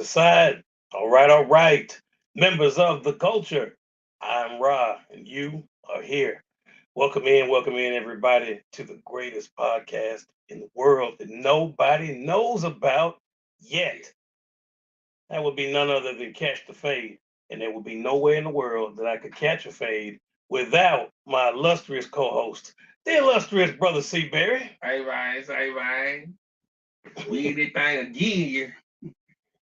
aside. All right. Members of the culture, I'm Ra, and you are here. Welcome in, everybody, to the greatest podcast in the world that nobody knows about yet. That would be none other than Catch the Fade. And there would be nowhere in the world that I could catch a fade without my illustrious co host, the illustrious brother Seaberry. Hey, we in this thing again.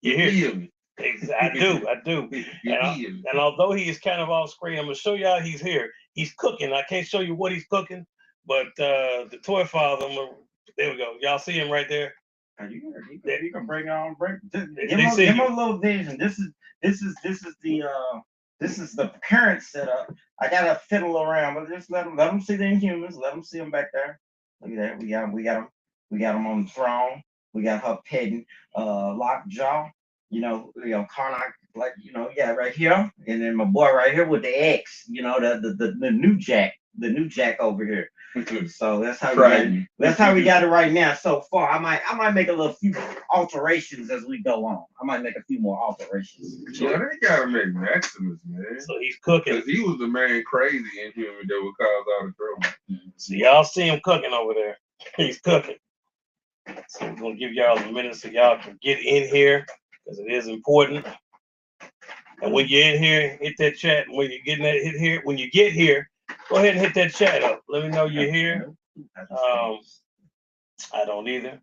You You hear? feel me? I do. You And, feel me? and although he is kind of off screen, I'm gonna show y'all he's here. He's cooking. I can't show you what he's cooking, but the toy father. There we go. Y'all see him right there. You can bring on break. Give They see him you. a little vision. This is the current setup. I gotta fiddle around, but just let them see the Inhumans. Let them see them back there. Look at that. We got them on the throne. We got her petting Lockjaw. Karnak, like right here, and then my boy right here with the X. The new Jack over here. So that's how we got it right now so far. I might make a few alterations as we go on. I might make a few more alterations. Yeah, they gotta make Maximus, man. So he's cooking. Because he was the main crazy Inhuman that would cause all the trouble. So y'all see him cooking over there. He's cooking. So we're gonna give y'all a minute so y'all can get in here because it is important. And when you're in here, hit that chat. When you're getting that hit here, when you get here, go ahead and hit that chat up. Let me know you're here. I don't either.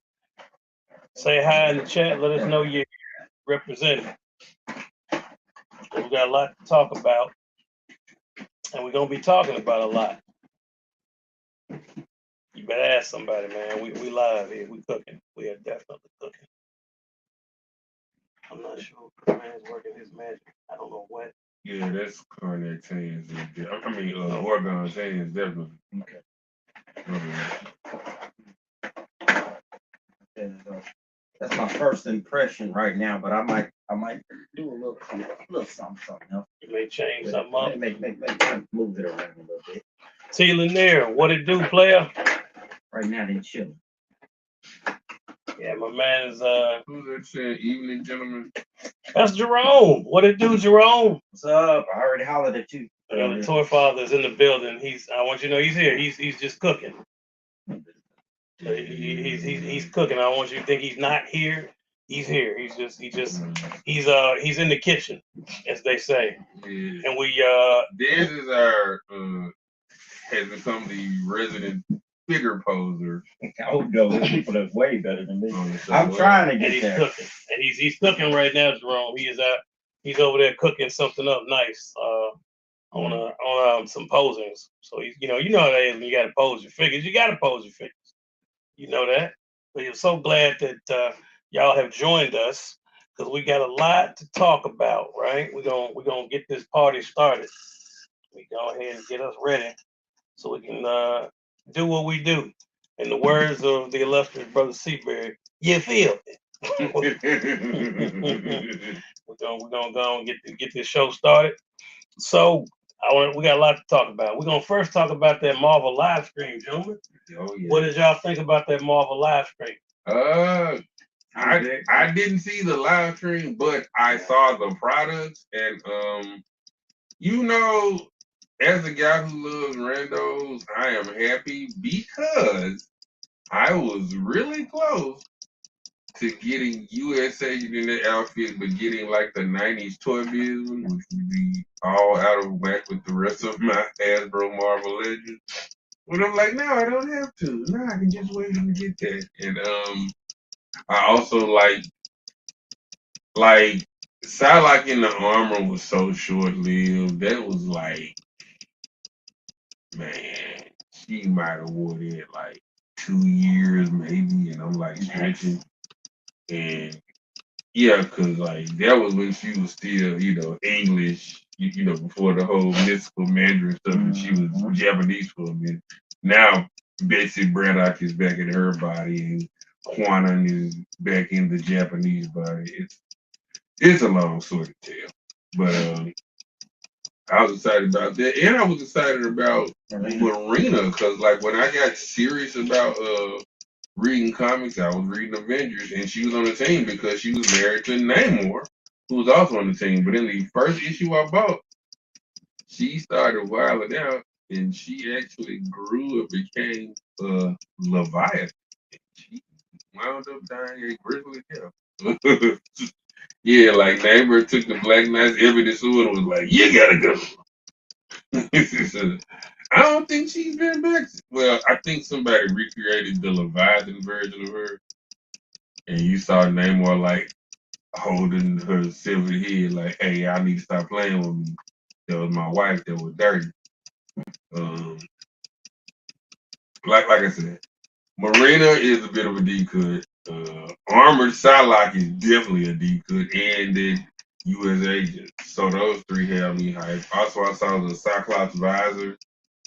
Say hi in the chat. Let us know you're representing. We got a lot to talk about, and we're gonna be talking about a lot. You better ask somebody, man. We live here. We cooking. We are definitely cooking. I'm not sure if man's working his magic. I don't know what. Yeah, that's Karnak's hands. Orgon's hands, definitely. Okay. That's my first impression right now, but I might do a little something else. You may change something up. Make move it around a little bit. T. Lanier, what it do, player? Right now they chilling. Yeah, my man is Who's that saying? Evening, gentlemen. that's Jerome. What it do, Jerome? What's up? I already hollered at you. The toy father is in the building. I want you to know he's here. He's just cooking. He's cooking. I don't want you to think he's not here. He's here. He's in the kitchen, as they say. Yeah. And we This is our has become the resident figure poser. Oh no, there's people that's way better than me. on the show. I'm trying to and get he's there. cooking. And he's cooking right now, Jerome. He's over there cooking something up nice. On some posings. So he's you know how that is when you gotta pose your figures. You gotta pose your figures. You know that. But I'm so glad that y'all have joined us because we got a lot to talk about, right? We're gonna get this party started. We go ahead and get us ready so we can do what we do. In the words of the illustrious brother Seaberry, you feel it. We're gonna go and get this show started. So we got a lot to talk about. We're gonna first talk about that Marvel live stream, gentlemen. Oh yeah. What did y'all think about that Marvel live stream? I didn't see the live stream, but I saw the products, and as a guy who loves randos, I am happy because I was really close to getting USA in that outfit, but getting like the 90s Toy Biz one, which would be all out of whack with the rest of my Hasbro Marvel Legends. But I'm like, no, I don't have to. No, I can just wait and get that. And I also like Psylocke in the armor was so short lived. That was like, man, she might have wore it like 2 years maybe, and I'm like stretching. And yeah, cause like that was when she was still, English, before the whole mystical Mandarin stuff, and she was Japanese for a minute. Now Betsy Braddock is back in her body, and Quanon is back in the Japanese body. It's a long story to tell, but I was excited about that, and I was excited about Marina, cause like when I got serious about reading comics, I was reading Avengers, and she was on the team because she was married to Namor, who was also on the team. But in the first issue I bought, she started wilding out, and she actually grew and became Leviathan. She wound up dying a grisly death. Yeah, like Namor took the Black Knight's ebony sword and was like, "You gotta go." I don't think she's been back. Well, I think somebody recreated the Leviathan version of her, and you saw Namor like holding her silver head, like, "Hey, I need to stop playing with me. That was my wife. That was dirty." Um, like I said, Marina is a bit of a D cut. Armored Psylocke is definitely a D cut, and then U.S. Agent. So those three have me hyped. Also, I saw the Cyclops visor.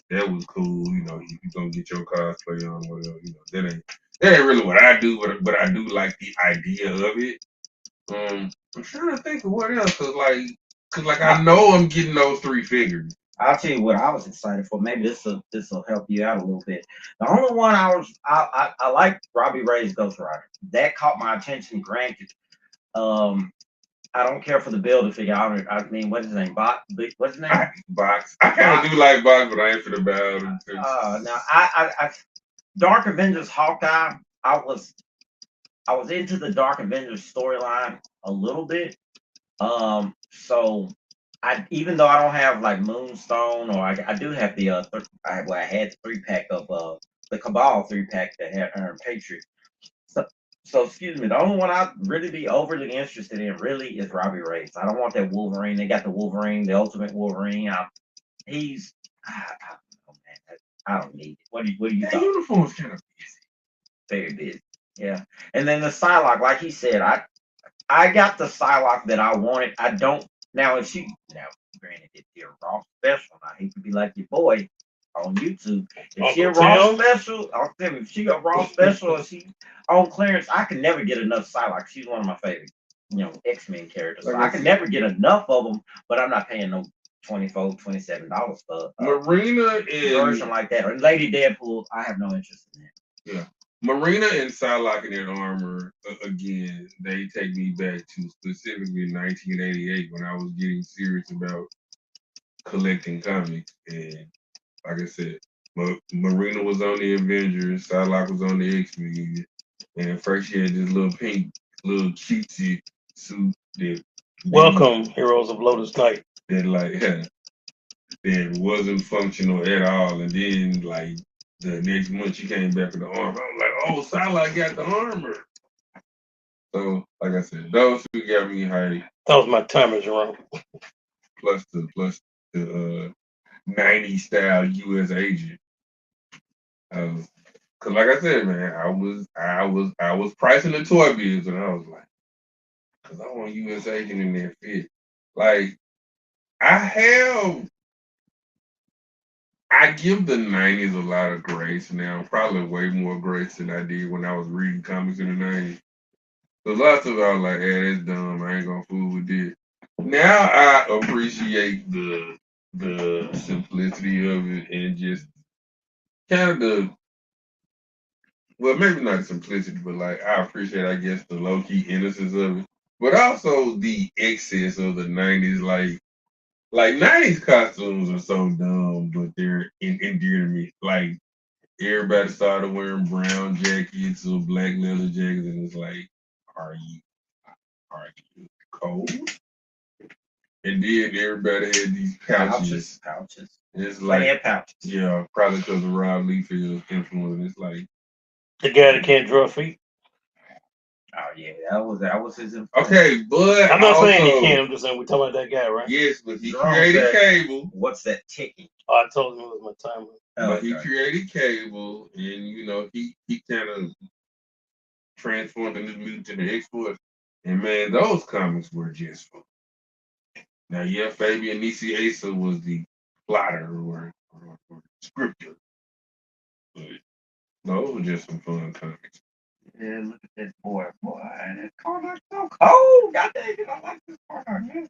That was cool. You know, you gonna get your cosplay on, whatever. You know, that ain't really what I do, but I do like the idea of it. I'm trying to think of what else, cause like I know I'm getting those three figures. I'll tell you what I was excited for. Maybe this will help you out a little bit. The only one I like Robbie Ray's Ghost Rider. That caught my attention. Granted, I don't care for the builder figure. I mean, what's his name? What's his name? Box. I kind of do like Box, but I ain't for the battle. Now I Dark Avengers Hawkeye. I was into the Dark Avengers storyline a little bit. So I, even though I don't have like Moonstone, or I do have the I had the 3-pack of the Cabal 3-pack that had Iron Patriot. So excuse me, the only one I'd really be overly interested in really is Robbie Reyes. I don't want that Wolverine. They got the Wolverine, the Ultimate Wolverine. He's I don't know, man. I don't need it. What do you That think? uniform's kind of Very busy. Yeah. And then the Psylocke, like he said, I got the Psylocke that I wanted. I don't now if she now granted if you're a raw special, I hate to be like your boy on YouTube. If she a raw special, I'll tell you, if she a raw special or she on clearance, I can never get enough Psylocke. She's one of my favorite, X-Men characters. So I can never get enough of them, but I'm not paying no $24, $27 for Marina is version like that. Or Lady Deadpool, I have no interest in that. Yeah. Marina and Psylocke in that armor, again, they take me back to specifically 1988 when I was getting serious about collecting comics. And like I said, Marina was on the Avengers, Psylocke was on the X-Men. And at first she had this little pink, little cutesy suit that... Welcome, Heroes of Lotus Knight. That that wasn't functional at all. And then like the next month she came back with the armor. I was like, oh, Psylocke got the armor. So like I said, those two got me hyped. That was my timer, Jerome. Plus the 90s style US Agent. Cause like I said, man, I was pricing the toy bills and I was like, cause I want US Agent in there fit. Like I give the 90s a lot of grace now, probably way more grace than I did when I was reading comics in the 90s. So lots of I was like, hey, that's dumb. I ain't gonna fool with this. Now I appreciate the simplicity of it and just kind of well, maybe not the simplicity, but like I appreciate, I guess, the low key innocence of it, but also the excess of the 90s. Like 90s costumes are so dumb, but they're endearing to me. Like everybody started wearing brown jackets or black leather jackets, and it's like, are you cold? And then everybody had these pouches. It's like pouches. Yeah, probably because of Rob Liefeld's influence. It's like the guy that can't draw feet. Oh yeah, that was his influence. Okay, but I'm not saying he can't. I'm just saying we're talking about that guy, right? Yes, but he created Cable. What's that ticking? Oh, I told him it was my timer. But he created Cable, and he kind of transformed into mutant the X-Force. And man, those comics were just fun. Now, yeah, Fabian Nicieza was the plotter or scripter. But those were just some fun comics. Yeah, look at this boy, and this corner so cold. God dang it, I like this corner, man.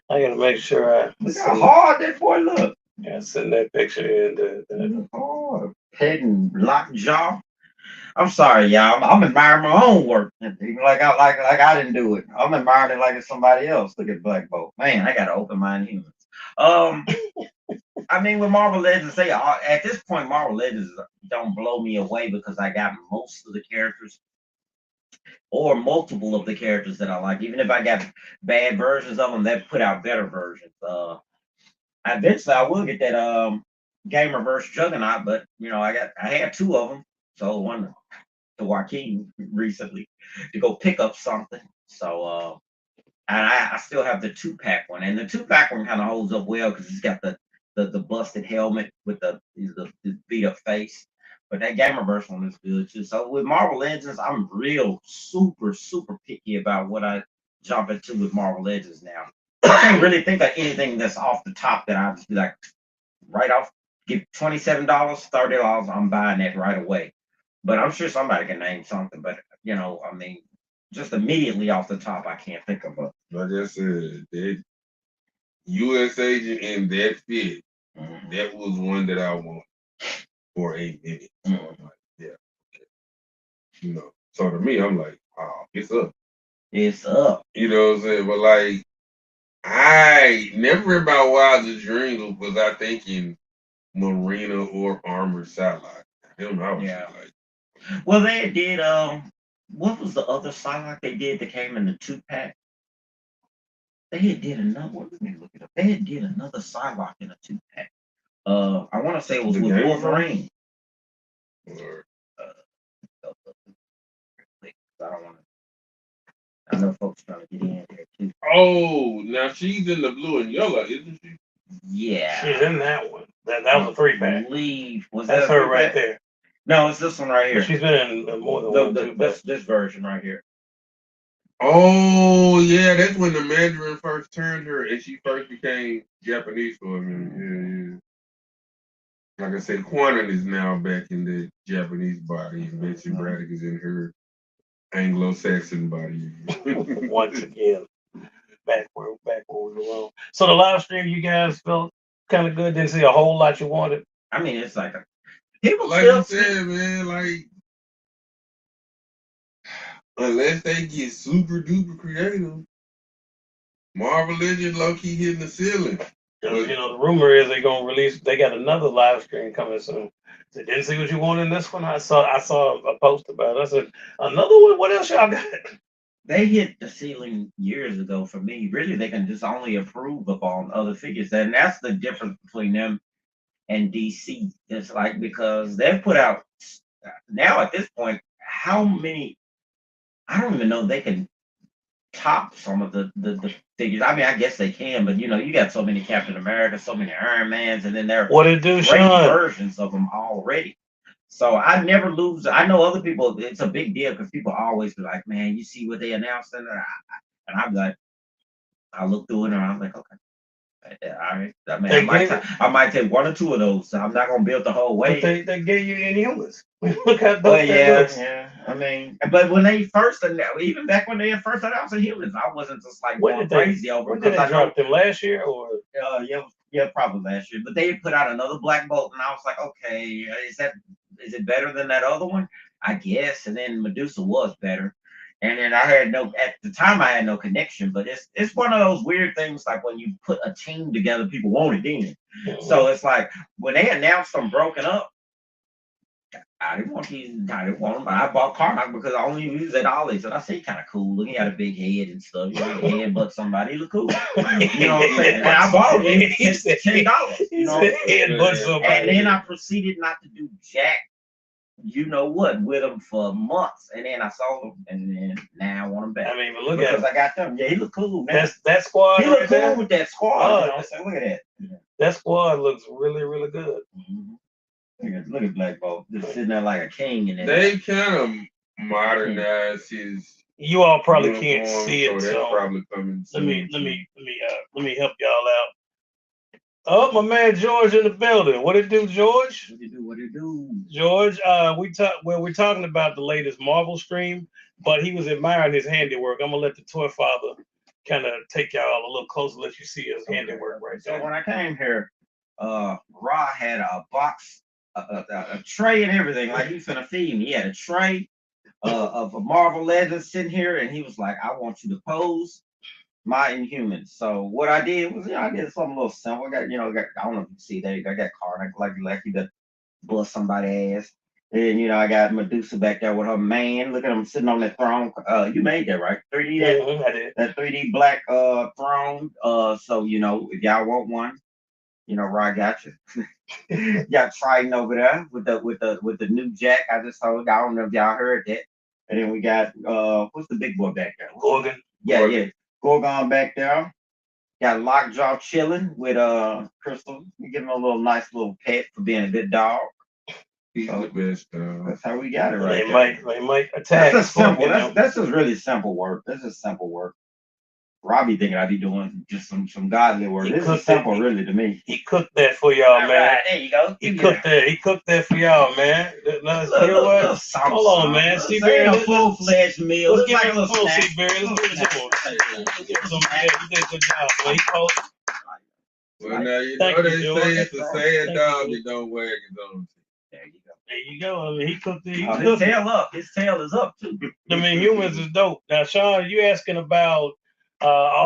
I gotta make sure look how hard that boy look. Yeah, send that picture in. Hard. Head and locked jaw. I'm sorry, y'all. I'm admiring my own work, even like I didn't do it. I'm admiring it like it's somebody else. Look at Black Bolt. Man, I got to open mind humans. Um, I mean, with Marvel Legends, at this point, Marvel Legends don't blow me away because I got most of the characters or multiple of the characters that I like. Even if I got bad versions of them, they put out better versions. Eventually I will get that Gamerverse Juggernaut, but I had two of them. So one to Joaquin recently to go pick up something. So and I still have the 2-pack one, and the 2-pack one kind of holds up well because it's got the busted helmet with the beat up face. But that Gamerverse one is good too. So with Marvel Legends, I'm real super picky about what I jump into with Marvel Legends now. I can't really think of anything that's off the top that I just be like right off, give $27, $30, I'm buying that right away. But I'm sure somebody can name something. But I mean, just immediately off the top, I can't think of a. Like I said, that U.S. agent and that fit, that was one that I want for a minute. So I'm like, yeah, okay. So to me, I'm like, oh, it's up. It's up. You know what I'm saying? But like, I never in my wildest dreams was I thinking Marina or Armored Satellite. Them I was just like, Well, they did. What was the other Psylocke they did that came in the 2-pack? They had did another one. Let me look it up. They had did another Psylocke in a 2-pack. I want to say it was The with Game Wolverine. or I don't want to. I know folks trying to get in there too. oh, now she's in the blue and yellow, isn't she? Yeah. She's in that one. That was a 3-pack. Was That's that her right there. No, it's this one right But here. she's been in more than one 2-pack. This version right here. Oh yeah, that's when the Mandarin first turned her and she first became Japanese for a minute. Yeah. Like I said, Quantum is now back in the Japanese body and Vincent Braddock is in her Anglo-Saxon body. Once again, back where we belong. So the live stream, you guys felt kind of good. Didn't see a whole lot you wanted. I mean, it's like people Like still you said, man, like unless they get super duper creative, Marvel Legends low key hitting the ceiling. But The rumor is they're gonna release. They got another live stream coming soon. So didn't see what you want in this one. I saw a post about it. I said another one. What else y'all got? they hit the ceiling years ago for me. Really, they can just only improve upon other figures, and that's the difference between them and DC. It's like because they've put out now at this point how many. I don't even know they can top some of the figures. I mean, I guess they can, but you got so many Captain America, so many Iron Mans, and then there are What it do, great Sean? versions of them already. So I never lose. I know other people. It's a big deal because people always be like, "Man, you see what they announced?" And I'm like, I look through it and I'm like, okay. All right. I mean, I might take one or two of those. So I'm not gonna build the whole way. But they gave you Inhumans. Look how dope Well, that looks. yeah. I mean, but when they first announced, even back when they first announced the humans, I wasn't just like When going did they? crazy over When it did because they I know drop them last year or? yeah, probably last year. But they put out another Black Bolt, and I was like, okay, is it better than that other one? I guess. And then Medusa was better. And then I had at the time I had no connection, but it's one of those weird things like when you put a team together, people want it then. Mm-hmm. So it's like when they announced them broken up, I didn't want these. I didn't want them. But I bought Carnock because I only use at Ollie's, and I say kind of cool. He had a big head and stuff. Headbutt somebody, he look cool. You know what I'm saying? And I bought him $10. You know, headbutt somebody. And then I proceeded not to do jack. You know what? With him for months, and then I sold him, and then now I want him back. I mean, but look because at I got them. Yeah, he look cool. Man. That squad. He look cool with that squad. Oh, you know what I'm saying? Look at that. That squad looks really, really good. Mm-hmm. Look at Black Bolt just sitting there like a king. And they kind of modernized his. You all probably can't see it, so that's probably coming let soon. me help y'all out. Oh, my man George in the building. What it do, George? What it do? George, we're talking about the latest Marvel stream, but he was admiring his handiwork. I'm gonna let the Toy Father kind of take y'all a little closer, let you see his handiwork right there. So when I came here, Ra had a box a tray and everything. Like he was gonna feed me. He had a tray of a Marvel Legends sitting here, and he was like, "I want you to pose my Inhumans." So what I did was, I did something a little simple. I got, I don't know if you can see there. I got Karnak like lucky to bust somebody's ass. And I got Medusa back there with her man. Look at him sitting on that throne. You made that right? 3D I did. that 3D black throne. So if y'all want one, Rod got you. Got Triton over there with the new Jack. I just told you. I don't know if y'all heard that. And then we got what's the big boy back there? Gorgon. Yeah. Gorgon back there. Got Lockjaw chilling with Crystal. We give him a nice little pet for being a good dog. He's the best. That's how we got it right. They might attack. That's simple. That's just really simple work. That's just simple work. Robbie thinking I'd be doing just some godly work. This is simple, really, to me. He cooked that for y'all, man. Right, there you go. He cooked that for y'all, man. You know what? Hold on, man. Seaberry, a full-fledged meal. Let's It's give like him some Seaberry. Let's give him some. You did a good job, man. He posted. Well, now you know they say it's a sad dog that don't wag his own. There you go. There you go. I mean, he cooked it. His tail up. His tail is up too. I mean, humans is dope. Now, Sean, you asking about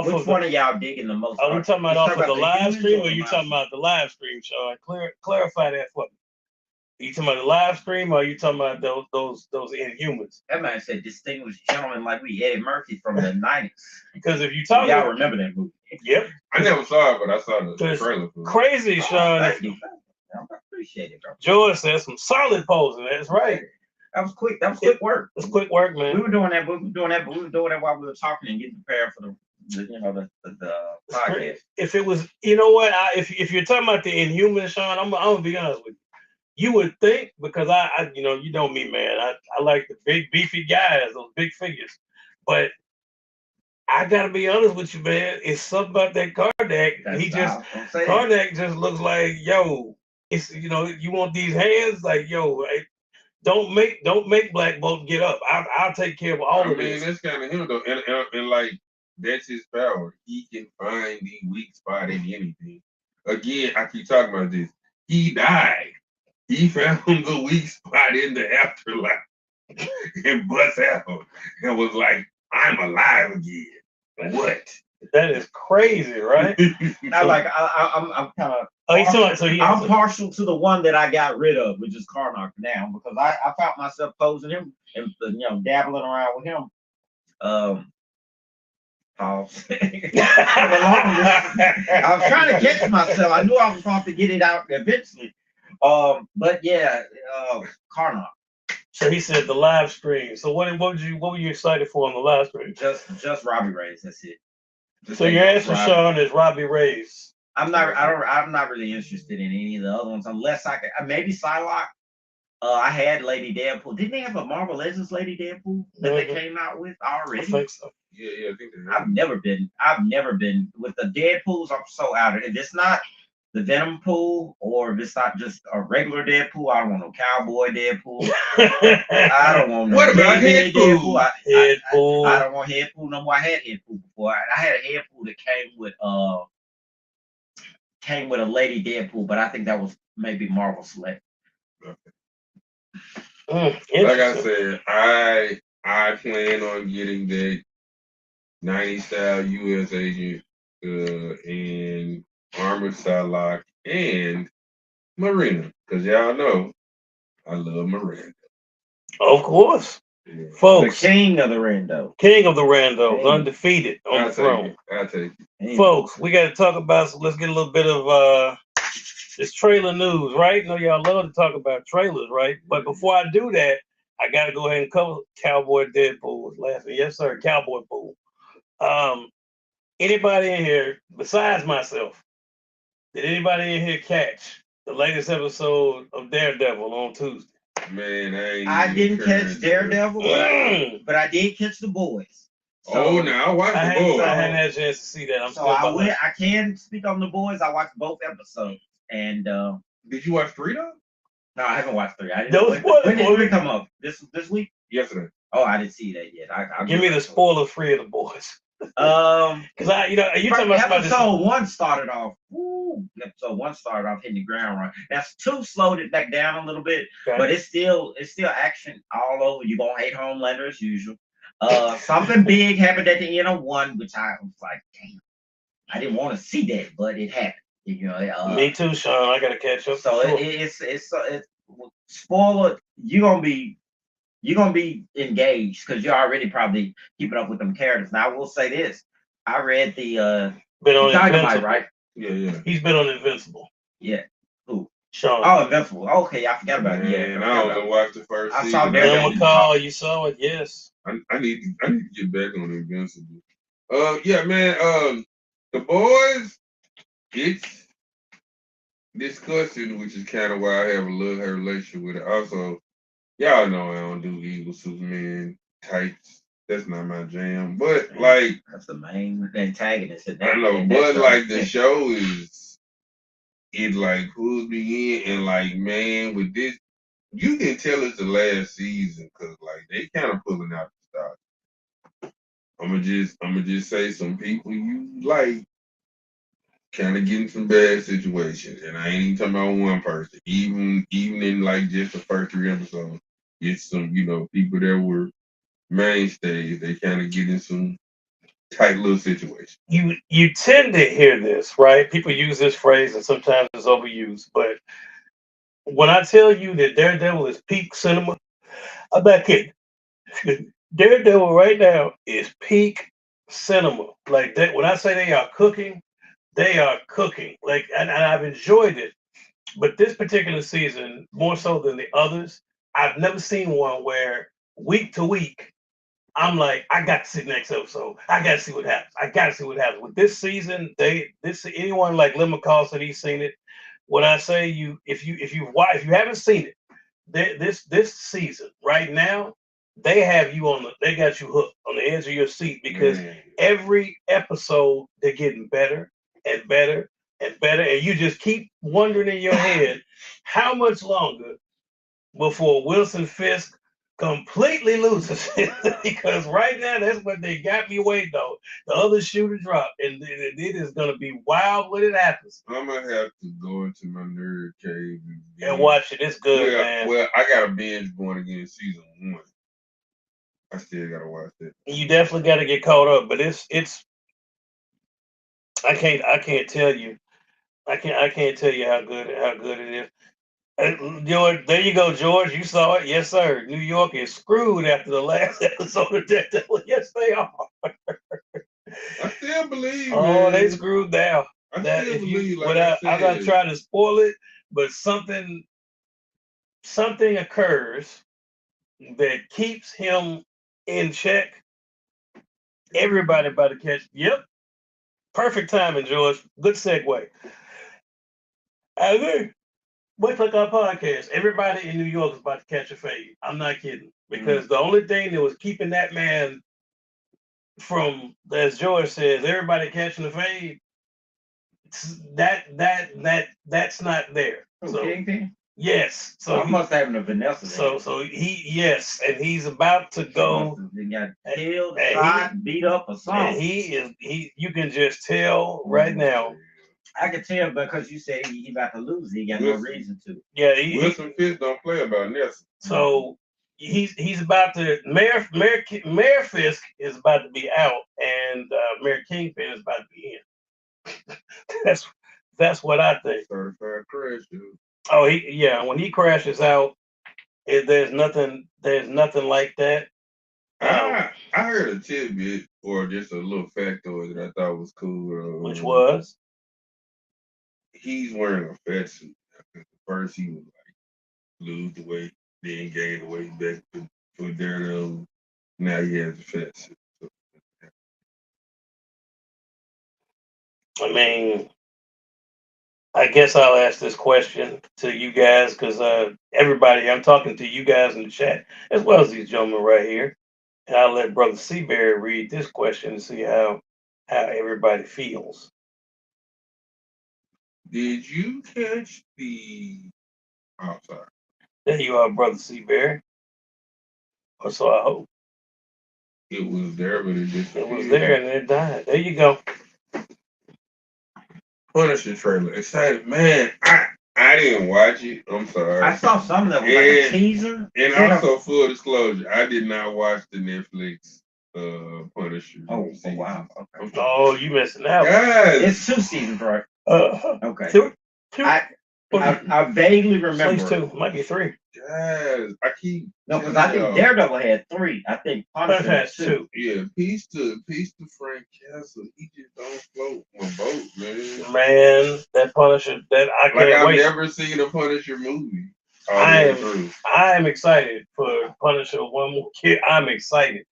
which one of y'all digging the most? Are we talking about off of the live stream, or you talking about the live stream, Sean? Clarify that for me. You talking about the live stream, or you talking about those Inhumans? That man said distinguished gentleman like we Eddie Murphy from the '90s. Because if you talk, y'all remember that movie? Yep. I never saw it, but I saw the trailer. Crazy, Sean. Thank you. I appreciate it, bro. George said some solid posing. That's right. That was quick. That was quick work. It was quick work, man. We were doing that, but we were doing that while we were talking and getting prepared for the podcast. If it was, you know what? If you're talking about the Inhumans, Sean, I'm gonna be honest with you. You would think, because I you know me, man. I like the big beefy guys, those big figures. But I gotta be honest with you, man. It's something about that Karnak. Karnak just looks like, yo. It's you want these hands, like, yo. Don't make Black Bolt get up. I'll take care of all of this. That's kind of him though, and like that's his power. He can find the weak spot in anything. Again, I keep talking about this. He died. He found the weak spot in the afterlife and bust out and was like, "I'm alive again." What? That is crazy, right? I'm kind of. I'm partial to the one that I got rid of, which is Karnak now, because I found myself posing him and dabbling around with him. Pause. I was trying to catch myself. I knew I was going to get it out eventually. But yeah, Karnak. So he said the live stream. So what were you excited for on the live stream? Just Robbie Reyes. That's it. So your answer, Sean, is Robbie Reyes. I'm not really interested in any of the other ones unless I could. Maybe Psylocke. I had Lady Deadpool. Didn't they have a Marvel Legends Lady Deadpool that they came out with already? I think so. Yeah, I think they I've never been with the Deadpools. I'm so out of it. If it's not the Venom pool, or if it's not just a regular Deadpool, I don't want no cowboy Deadpool. I don't want no. What about Deadpool? I don't want Headpool no more. I had Headpool before. I had a Headpool that came with a Lady Deadpool, but I think that was maybe Marvel Select. Like I said, I plan on getting that 90 style US agent and Armored Psylocke and Marina, because y'all know I love Miranda. Of course. Yeah. Folks. The king of the Rando. King of the Rando, undefeated on the throne. I'll take it. Folks, we got to talk about, so let's get a little bit of this trailer news, right? I know y'all love to talk about trailers, right? But before I do that, I got to go ahead and cover Cowboy Deadpool. Laughing. Yes, sir, Cowboy Pool. Anybody in here, besides myself, did anybody in here catch the latest episode of Daredevil on Tuesday? Man, I didn't catch Daredevil, but I did catch The Boys. So, now I watched The Boys. I hadn't had a chance to see that. I can speak on The Boys. I watched both episodes. And did you watch 3 though? No, I haven't watched 3. When did 3 come up? This week? Yesterday. Oh, I didn't see that yet. Give me the spoiler free of The Boys. Because you talking about this. Episode 1 started off. Episode 1 started off hitting the ground right. That's 2 slowed it back down a little bit, Okay. but it's still action all over. You're gonna hate Homelander as usual. Something big happened at the end of 1, which I was like, damn, I didn't want to see that, but it happened. Me too, Sean. I gotta catch up. So sure. it's spoiler. You're gonna be engaged because you're already probably keeping up with them characters. Now I will say this: I read the been on Dynamite, Invincible, right? Yeah. He's been on Invincible. Yeah. Who? Sean. Oh, Invincible. Okay, I forgot about it. Yeah, And I only watched the first I season. saw Bill McCall, you saw it, yes. I need to get back on Invincible. Yeah, man. The boys, it's discussion, which is kind of why I have a love hate relationship with it. Also, y'all know I don't do evil Superman types. That's not my jam. But like, that's the main antagonist. I know, but like the show is, it like pulls me in, and like, man, with this, you can tell it's the last season because like they kind of pulling out the stock. I'ma just say some people you like kind of getting some bad situations, and I ain't even talking about one person. Even in like just the first 3 episodes, it's some people that were mainstays. They kind of get in some tight little situations. You tend to hear this, right? People use this phrase, and sometimes it's overused. But when I tell you that Daredevil is peak cinema, I'm not kidding. Daredevil right now is peak cinema. Like that. When I say they are cooking, they are cooking. Like, and I've enjoyed it. But this particular season, more so than the others, I've never seen one where week to week, I'm like, I got to see the next episode. I got to see what happens. I got to see what happens. With this season, anyone like Lim McCall said he's seen it. When I say if you haven't seen it, this season right now, they got you hooked on the edge of your seat because every episode they're getting better and better and better, and you just keep wondering in your head how much longer before Wilson Fisk completely loses it. Because right now that's what they got me waiting on. The other shooter drop, and it is gonna be wild when it happens. I'm gonna have to go into my nerd cave and watch it. It's good, man. Well, I got a binge going again season 1. I still gotta watch it. You definitely got to get caught up, but it's. I can't tell you. I can't tell you how good it is. George, there you go, George. You saw it, yes, sir. New York is screwed after the last episode of Daredevil. Yes, they are. I still believe. Oh, they screwed now. I still believe. I'm not trying to spoil it, but something occurs that keeps him in check. Everybody about to catch. Yep, perfect timing, George. Good segue. I agree. Much like our podcast, everybody in New York is about to catch a fade. I'm not kidding. Because the only thing that was keeping that man from, as George says, everybody catching the fade, that's not there. So, Kingpin? Yes. So I must have a Vanessa. So and he's about to go. He got killed, shot, beat up, or something. And you can just tell right now. I can tell because you say he about to lose. He got no reason to. Yeah, Wilson Fisk don't play about Nelson. So he's about to Mayor Fisk is about to be out, and Mayor Kingpin is about to be in. that's what I think. Certified crash, dude. Oh, when he crashes out, there's nothing like that. I heard a tidbit or just a little factoid that I thought was cool. Which was? He's wearing a fat suit. First he was like lose the weight, then gain the weight back to Daredevil. Now he has a fat suit. I mean, I guess I'll ask this question to you guys because everybody, I'm talking to you guys in the chat as well as these gentlemen right here, and I'll let Brother Seaberry read this question and see how everybody feels. Did you catch the? Oh, sorry. There you are, Brother Seaberry. Or so I hope. It was there, but it disappeared. It was there and it died. There you go. Punisher trailer. Excited, man. I didn't watch it. I'm sorry. I saw something that was like a teaser. And also, full disclosure, I did not watch the Netflix Punisher. Oh, season. wow. Okay. Oh, you missing out. Guys, It's 2 seasons, right? Okay. Two. I vaguely remember. At least 2. Might be 3. guys, I keep No, because I think Daredevil had 3. I think Punisher has has 2. Yeah, peace to Frank Castle. He just don't float my boat, man. Man, that Punisher, that I can't I've wait. never seen a Punisher movie. I am excited for Punisher one more kid. I'm excited.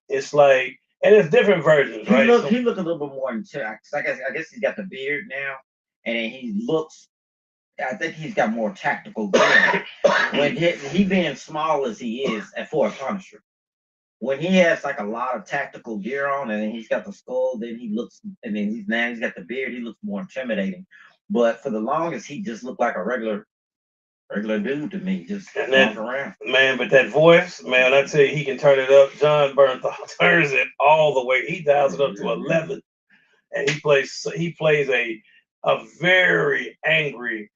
It's like, and it's different versions, right? He look a little bit more intense. I guess he's got the beard now, and he looks. I think he's got more tactical gear. When he being small as he is for a Punisher, when he has like a lot of tactical gear on, and then he's got the skull, then he looks, and then he's got the beard. He looks more intimidating. But for the longest, he just looked like a regular dude to me, just walking around. Man, but that voice, man, I tell you, he can turn it up. John Bernthal turns it all the way. He dials it up to 11, and he plays a very angry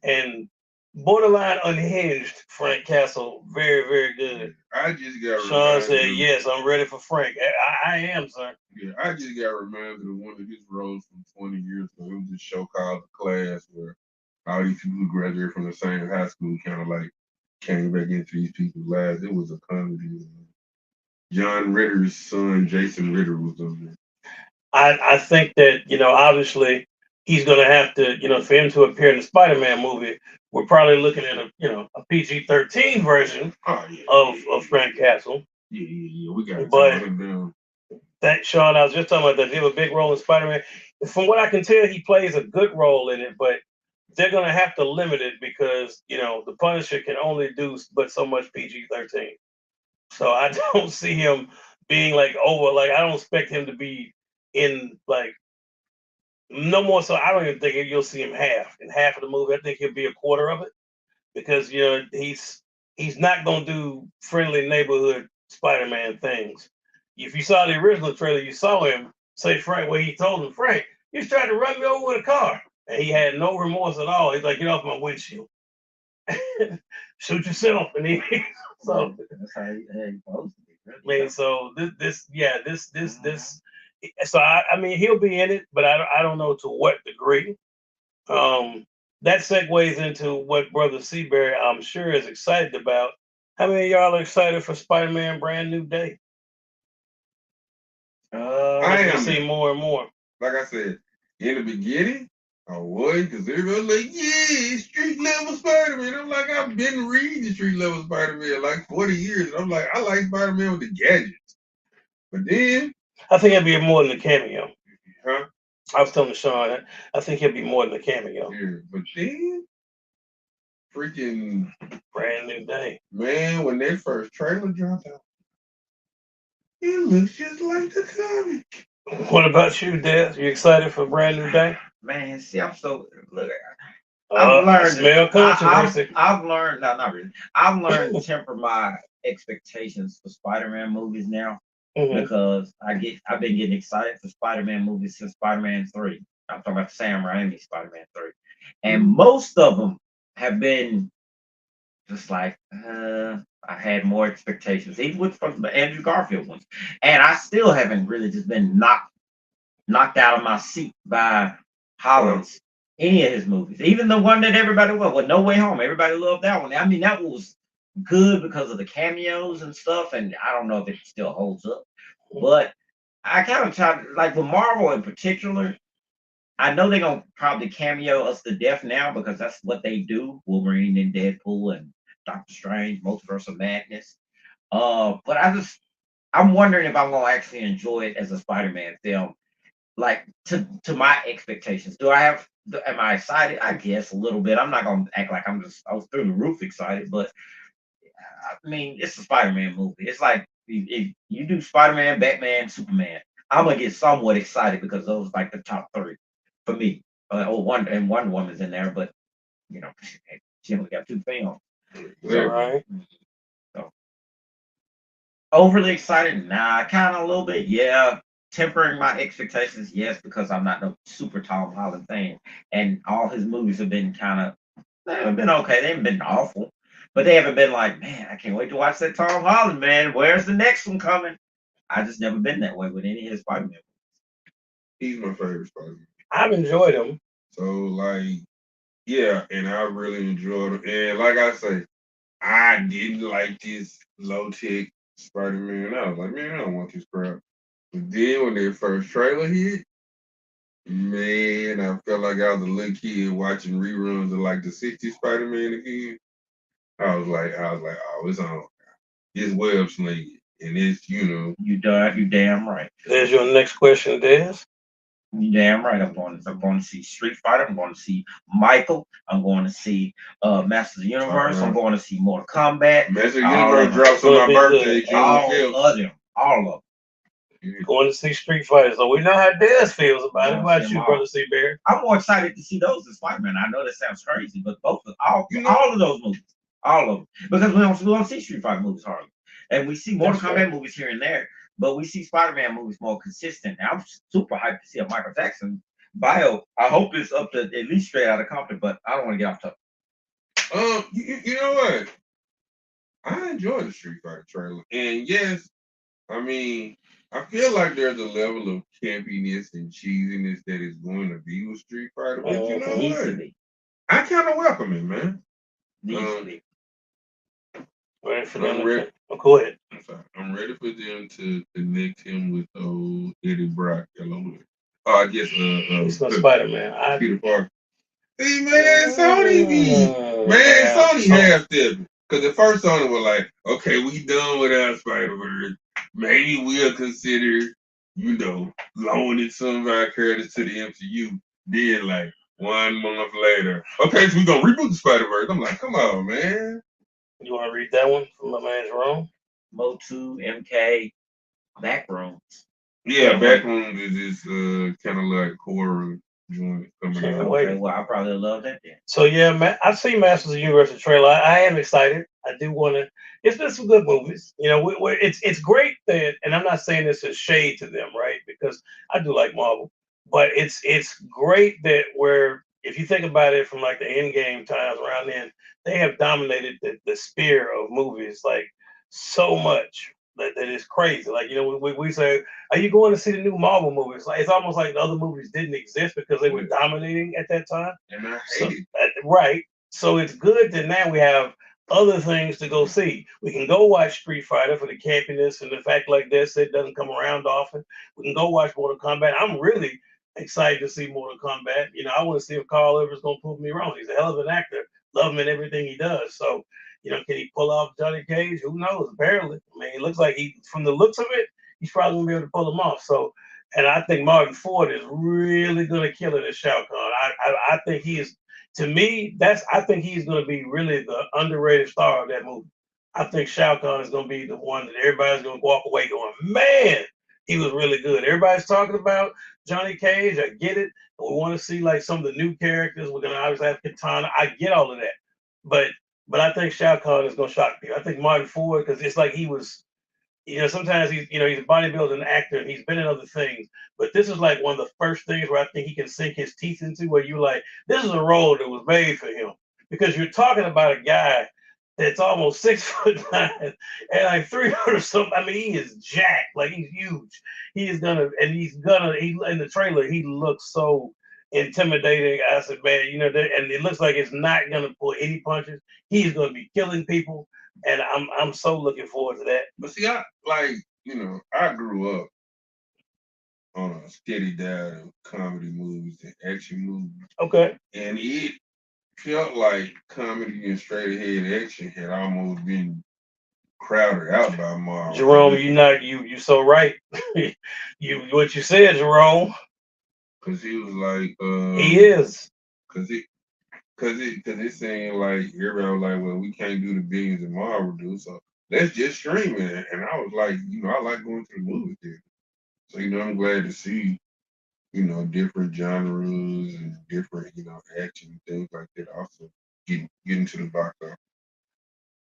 and borderline unhinged Frank Castle. Very, very good. I just got Sean said, "Yes, I'm ready for Frank. I am, sir." Yeah, I just got reminded of one of his roles from 20 years ago. It was this show called The Class, where all these people who graduated from the same high school kind of like came back into these people's lives. It was a comedy. John Ritter's son, Jason Ritter, was on there. I think that, obviously he's going to have to, for him to appear in the Spider-Man movie, we're probably looking at a PG-13 version of Frank Castle. Yeah. We got to But him down. That Sean, I was just talking about that. He have a big role in Spider-Man. From what I can tell, he plays a good role in it, but they're going to have to limit it because, the Punisher can only do but so much PG-13. So I don't see him being like over, like I don't expect him to be in like no more. So I don't even think you'll see him in half of the movie. I think he'll be a quarter of it because he's not gonna do friendly neighborhood Spider-Man things. If you saw the original trailer, you saw him say Frank where he told him, Frank, you tried to run me over with a car. And he had no remorse at all. He's like, get off my windshield. Shoot yourself. And he so that's how he supposed to be. I mean, so this. So I mean, he'll be in it, but I don't know to what degree. That segues into what Brother Seabury, I'm sure, is excited about. How many of y'all are excited for Spider-Man Brand New Day? I am seeing more and more. Like I said, in the beginning, I was, because everybody was like, yeah, street level Spider-Man. I'm like, I've been reading street level Spider-Man like 40 years. And I'm like, I like Spider-Man with the gadgets. But then I think it'll be more than a cameo. Huh? I was telling Sean, I think he'll be more than a cameo. Yeah, but then freaking Brand New Day. Man, when that first trailer dropped out, it looks just like the comic. What about you, Des? You excited for Brand New Day? Man, see, I'm so look. I've learned. Smell controversy. I've learned. No, not really. I've learned to temper my expectations for Spider-Man movies now because I've been getting excited for Spider-Man movies since Spider-Man 3. I'm talking about Sam Raimi Spider-Man 3, and most of them have been just like I had more expectations, even with from the Andrew Garfield ones, and I still haven't really just been knocked out of my seat by Holland's any of his movies, even the one that everybody loved, with No Way Home. Everybody loved that one. I mean, that was good because of the cameos and stuff, and I don't know if it still holds up, but I kind of try, like with Marvel in particular. I know they're gonna probably cameo us to death now because that's what they do. Wolverine and Deadpool and Doctor Strange, Multiverse of Madness. But I'm wondering if I'm gonna actually enjoy it as a Spider-Man film, like to my expectations. Am I excited? I guess a little bit. I'm not gonna act like I was through the roof excited, but I mean, it's a Spider-Man movie. It's like if you do Spider-Man, Batman, Superman, I'm gonna get somewhat excited because those like the top 3 for me. Wonder Woman's in there, but she only got 2 films. All right. So Overly excited? Nah, kind of a little bit. Yeah. Tempering my expectations, yes, because I'm not no super Tom Holland fan, and all his movies have been kind of they haven't been okay. They haven't been awful, but they haven't been like, man, I can't wait to watch that Tom Holland man. Where's the next one coming? I just never been that way with any of his Spider-Man. He's my favorite Spider-Man. I've enjoyed him. So like, yeah, and I really enjoyed it. And like I say, I didn't like this low tech Spider-Man. I was like, man, I don't want this crap. But then when their first trailer hit, man, I felt like I was a little kid watching reruns of like the '60s Spider-Man again. I was like, oh, it's on. It's web slinging, and it's You damn right. There's your next question, Des. You damn right. I'm going to see Street Fighter. I'm going to see Michael. I'm going to see Masters of the Universe. I'm going to see Mortal Kombat. Master All Universe of them. drops on Gonna my be birthday, good. June All 5th. of them. All of Going to see Street Fighter, so we know how Des feels about it. Going What to see about them you, all. brother Seabear? I'm more excited to see those as Spider-Man. I know that sounds crazy, but both of You know, all of those movies, all of them, because we don't see Street Fighter movies hardly, and we see Mortal That's Kombat fair. movies here and there, but we see Spider-Man movies more consistent. And I'm super hyped to see a Michael Jackson bio. I hope it's up to at least Straight Outta Compton, but I don't want to get off topic. you know what? I enjoy the Street Fighter trailer, and yes, I mean, I feel like there's a level of campiness and cheesiness that is going to be with Street Fighter, but you know Needs to what? be, I kind of welcome it, man. needs to Um, be. Ready for them I'm to ready. oh, go ahead. I'm sorry. I'm ready for them to connect him with old Eddie Brock. Hello. Oh, I guess He's my Spider Man. I Peter Parker. See, man, Sony be man, Yeah, Sony half stepping. Cause at first Sony was like, okay, we done with our Spider Verse. Maybe we'll consider, loaning some of our characters to the MCU. Then like 1 month later, okay, so we gonna reboot the Spider Verse. I'm like, come on, man. You want to read that one from my man Jerome? Motu, MK, Backrooms. Yeah, Backrooms is kind of like horror joint coming Can't out. wait. Okay, well, I probably love that then. So yeah, man, I've seen Masters of the Universe trailer. I am excited. I do want to. It's been some good movies. It's great that, and I'm not saying this as shade to them, right? Because I do like Marvel, but it's great that where if you think about it from like the end game times around then, they have dominated the sphere of movies like so much that it's crazy. Like we say, are you going to see the new Marvel movies? Like it's almost like the other movies didn't exist because they were dominating at that time. And I So hate it. right. So it's good that now we have other things to go see. We can go watch Street Fighter for the campiness and the fact like this it doesn't come around often. We can go watch Mortal Kombat. I'm really excited to see Mortal Kombat. I want to see if Carl Ever's gonna prove me wrong. He's a hell of an actor. Love him in everything he does. So, can he pull off Johnny Cage? Who knows? Apparently. I mean, it looks like from the looks of it, he's probably gonna be able to pull him off. So, and I think Martin Ford is really gonna kill it as Shao Kahn. I think he is. To me, I think he's going to be really the underrated star of that movie. I think Shao Kahn is going to be the one that everybody's going to walk away going, man, he was really good. Everybody's talking about Johnny Cage. I get it. We want to see like some of the new characters. We're going to obviously have Katana. I get all of that, but I think Shao Kahn is going to shock people. I think Martin Ford because it's like he was sometimes he's a bodybuilder actor and he's been in other things, but this is like one of the first things where I think he can sink his teeth into where you like, this is a role that was made for him because you're talking about a guy that's almost 6'9" and like 300 or something. I mean, he is jacked, like he's huge. He in the trailer, he looks so intimidating. I said, man, and it looks like it's not gonna pull any punches. He's gonna be killing people and I'm so looking forward to that. But see, I grew up on a steady diet of comedy movies and action movies. Okay. And it felt like comedy and straight ahead action had almost been crowded out by Marvel. Jerome, you so right. you what you said, Jerome. Cause he was like, He is. cause it seemed like everybody was like, well, we can't do the billions that Marvel do, so let's just stream it. And I was like, I like going to the movie theater. So I'm glad to see different genres and different, action and things like that also get into the box office.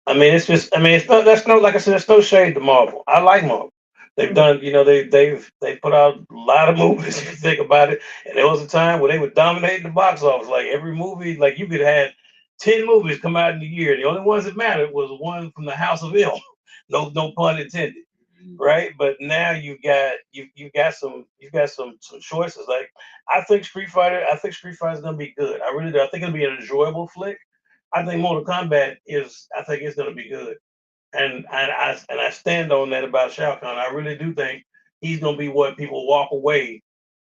I mean, it's just. I mean, it's no. That's no. Like I said, there's no shade to Marvel. I like Marvel. They've done. You know, they put out a lot of movies. If you think about it, and there was a time where they were dominating the box office. Like every movie, like you could have 10 movies come out in a year. The only ones that mattered was one from the House of M. No pun intended. Right, but now you got some choices. Like I think Street Fighter. I think Street Fighter is gonna be good. I really do. I think it'll be an enjoyable flick. I think Mortal Kombat is. I think it's gonna be good. And I stand on that about Shao Kahn. I really do think he's gonna be what people walk away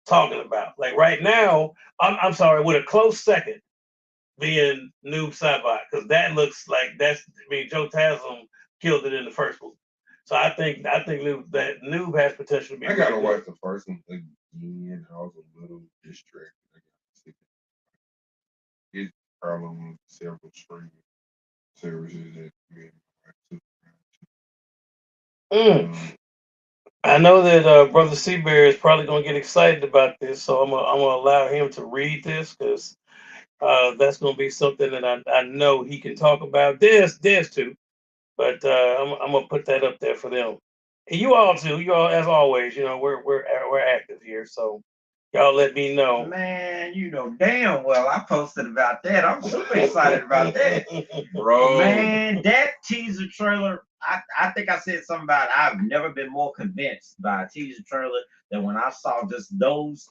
talking about. Like right now, I'm sorry, with a close second being Noob Saibot, because that looks like that's. I mean, Joe Taslim killed it in the first movie, so I think Noob has potential to be. I Really gotta good. watch the first one again. I was a little distracted. I gotta see it. It's probably on several streaming services that me and my wife took Mm. around. I know that Brother Seabear is probably gonna get excited about this, so I'm gonna allow him to read this because that's gonna be something that I know he can talk about. There's too. But I'm gonna put that up there for them. And you all too. You all, as always, we're active here, so y'all let me know. Man, you know damn well I posted about that. I'm super excited about that. Bro, Man, that teaser trailer, I think I said something about it. I've never been more convinced by a teaser trailer than when I saw just those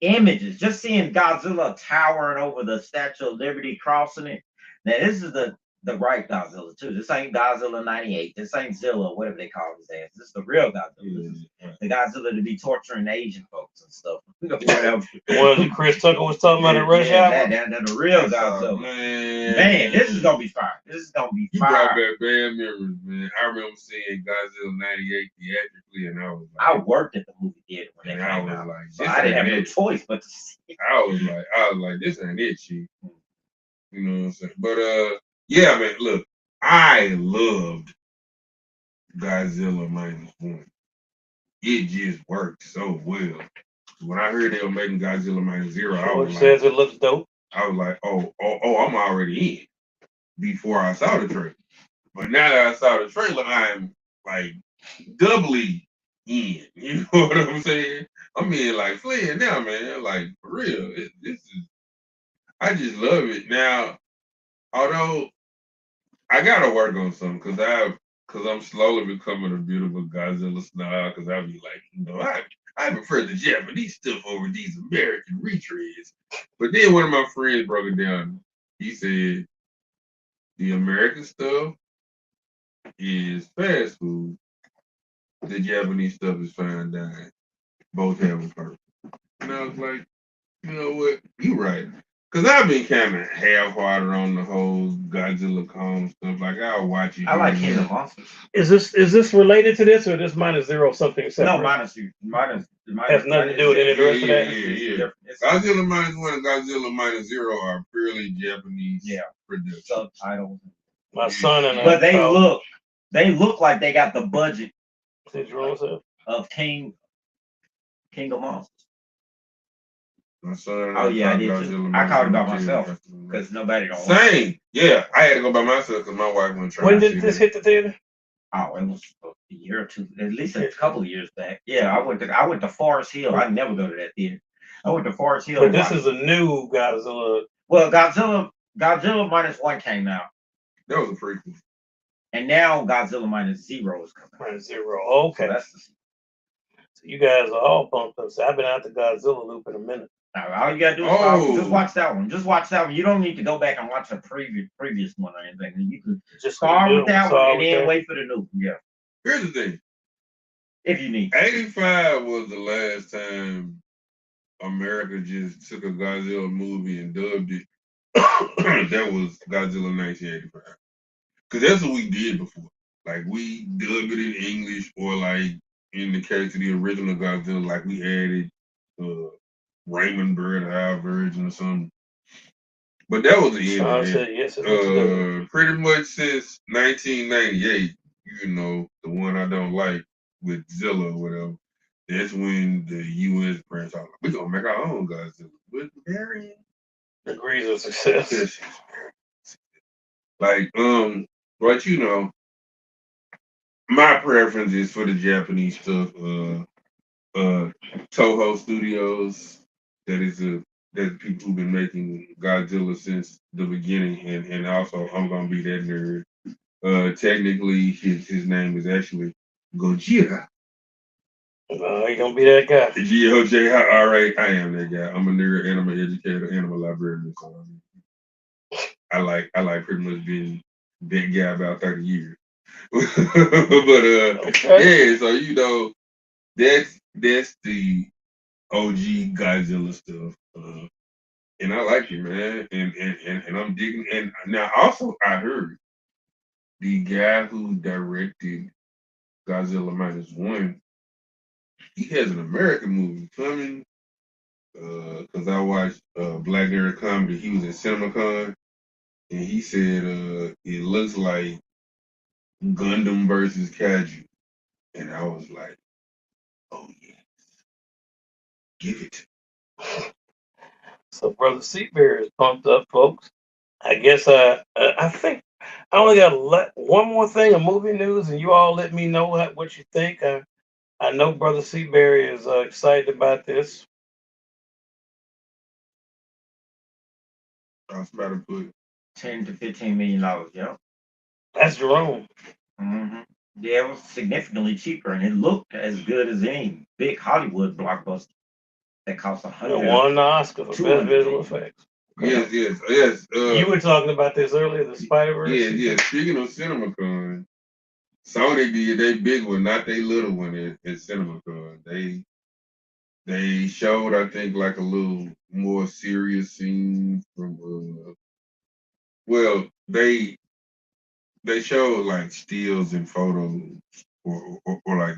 images, just seeing Godzilla towering over the Statue of Liberty, crossing it. Now this is the right Godzilla too. This ain't Godzilla '98. This ain't Zilla, whatever they call his ass. This is the real Godzilla. This is the Godzilla to be torturing Asian folks and stuff. Whatever. The ones that Chris Tucker was talking about in Rush Yeah, Hour. that the real Godzilla. Man, this is gonna be fire. This is gonna be You brought fire. back bad memories, man. I remember seeing Godzilla '98 theatrically, and I was I like, worked at the movie theater when they and I came was out, like, so this I didn't have ain't no it. choice but to see it. I was like, this ain't it, shit. You know what I'm saying? But yeah, man. Look, I loved Godzilla -1. It just worked so well. When I heard they were making Godzilla -0, George says it looks dope. I was like, I'm already in before I saw the trailer. But now that I saw the trailer, I'm like doubly in. You know what I'm saying? I'm in like Flynn now, man. Like for real. This is I just love it. Now, although I gotta work on something because I'm slowly becoming a bit of a Godzilla snob because I be like, I prefer the Japanese stuff over these American retreads. But then one of my friends broke it down. He said the American stuff is fast food. The Japanese stuff is fine dining. Both have a purpose. And I was like, you know what? You right. Cause I've been kind of half-hearted on the whole Godzilla Kong stuff. Like I'll watch it. I like here King and of Monsters. Is this related to this or this -0 something separate? No, minus Has nothing to do with any of the rest of that. Yeah. Godzilla -1 and Godzilla -0 are purely Japanese productions. Subtitles. My son and But they look like they got the budget of King of Monsters. My son. Oh yeah, I did too. I called it by myself because nobody don't. Same. Yeah, I had to go by myself because my wife wouldn't try. When did this hit the theater? Oh, it was a year or two, at least a couple of years back. Yeah, I went to Forest Hill. I never go to that theater. I went to Forest Hill. But this is a new Godzilla. Well, Godzilla -1 came out. That was a prequel. And now Godzilla -0 is coming. -0. Okay. So that's the so you guys are all pumped up. So I've been out the Godzilla loop in a minute. All you gotta do is just watch that one. Just watch that one. You don't need to go back and watch a previous one or anything. You can just start with that one and then wait for the new one. Yeah. Here's the thing. If you need. 85 was the last time America just took a Godzilla movie and dubbed it. That was Godzilla 1985. Because that's what we did before. Like we dubbed it in English or like in the case of the original Godzilla, like we added Raymond Bird version or something. But that was the end of it. Yes, pretty much since 1998, you know, the one I don't like with Zilla or whatever, that's when the U.S. branch out. We're going to make our own Godzilla. With variant degrees of success. Like, But you know, my preference is for the Japanese stuff. Toho Studios. That is that people who've been making Godzilla since the beginning, and also I'm gonna be that nerd. Technically, his name is actually Gojira. You gonna be that guy. Gojira. I am that guy. I'm a nerd, animal educator, animal librarian. So I like pretty much being that guy about 30 years. But Okay. yeah, so you know that's the OG Godzilla stuff. And I like it, man. And I'm digging. And now also I heard the guy who directed Godzilla Minus One, he has an American movie coming. Cause I watched Black Nerd Comedy. He was at CinemaCon, and he said it looks like Gundam versus Kaiju. And I was like, oh yeah, give it. So brother Seabear is pumped up, folks. I guess I think I only got one more thing of movie news, and you all let me know what you think. I know brother Seaberry is excited about this. I was about to put 10 to $15 million. Yeah. That's Jerome. hmm Yeah, it was significantly cheaper, and it looked as good as any big Hollywood blockbuster that cost And 100, won the Oscar for best 200 visual million. effects. yes. You were talking about this earlier, the Spider Verse. Yeah. Speaking of CinemaCon, Sony did they big one, not they little one at CinemaCon. They showed, I think, like a little more serious scene from. Well, they showed like stills and photos, or like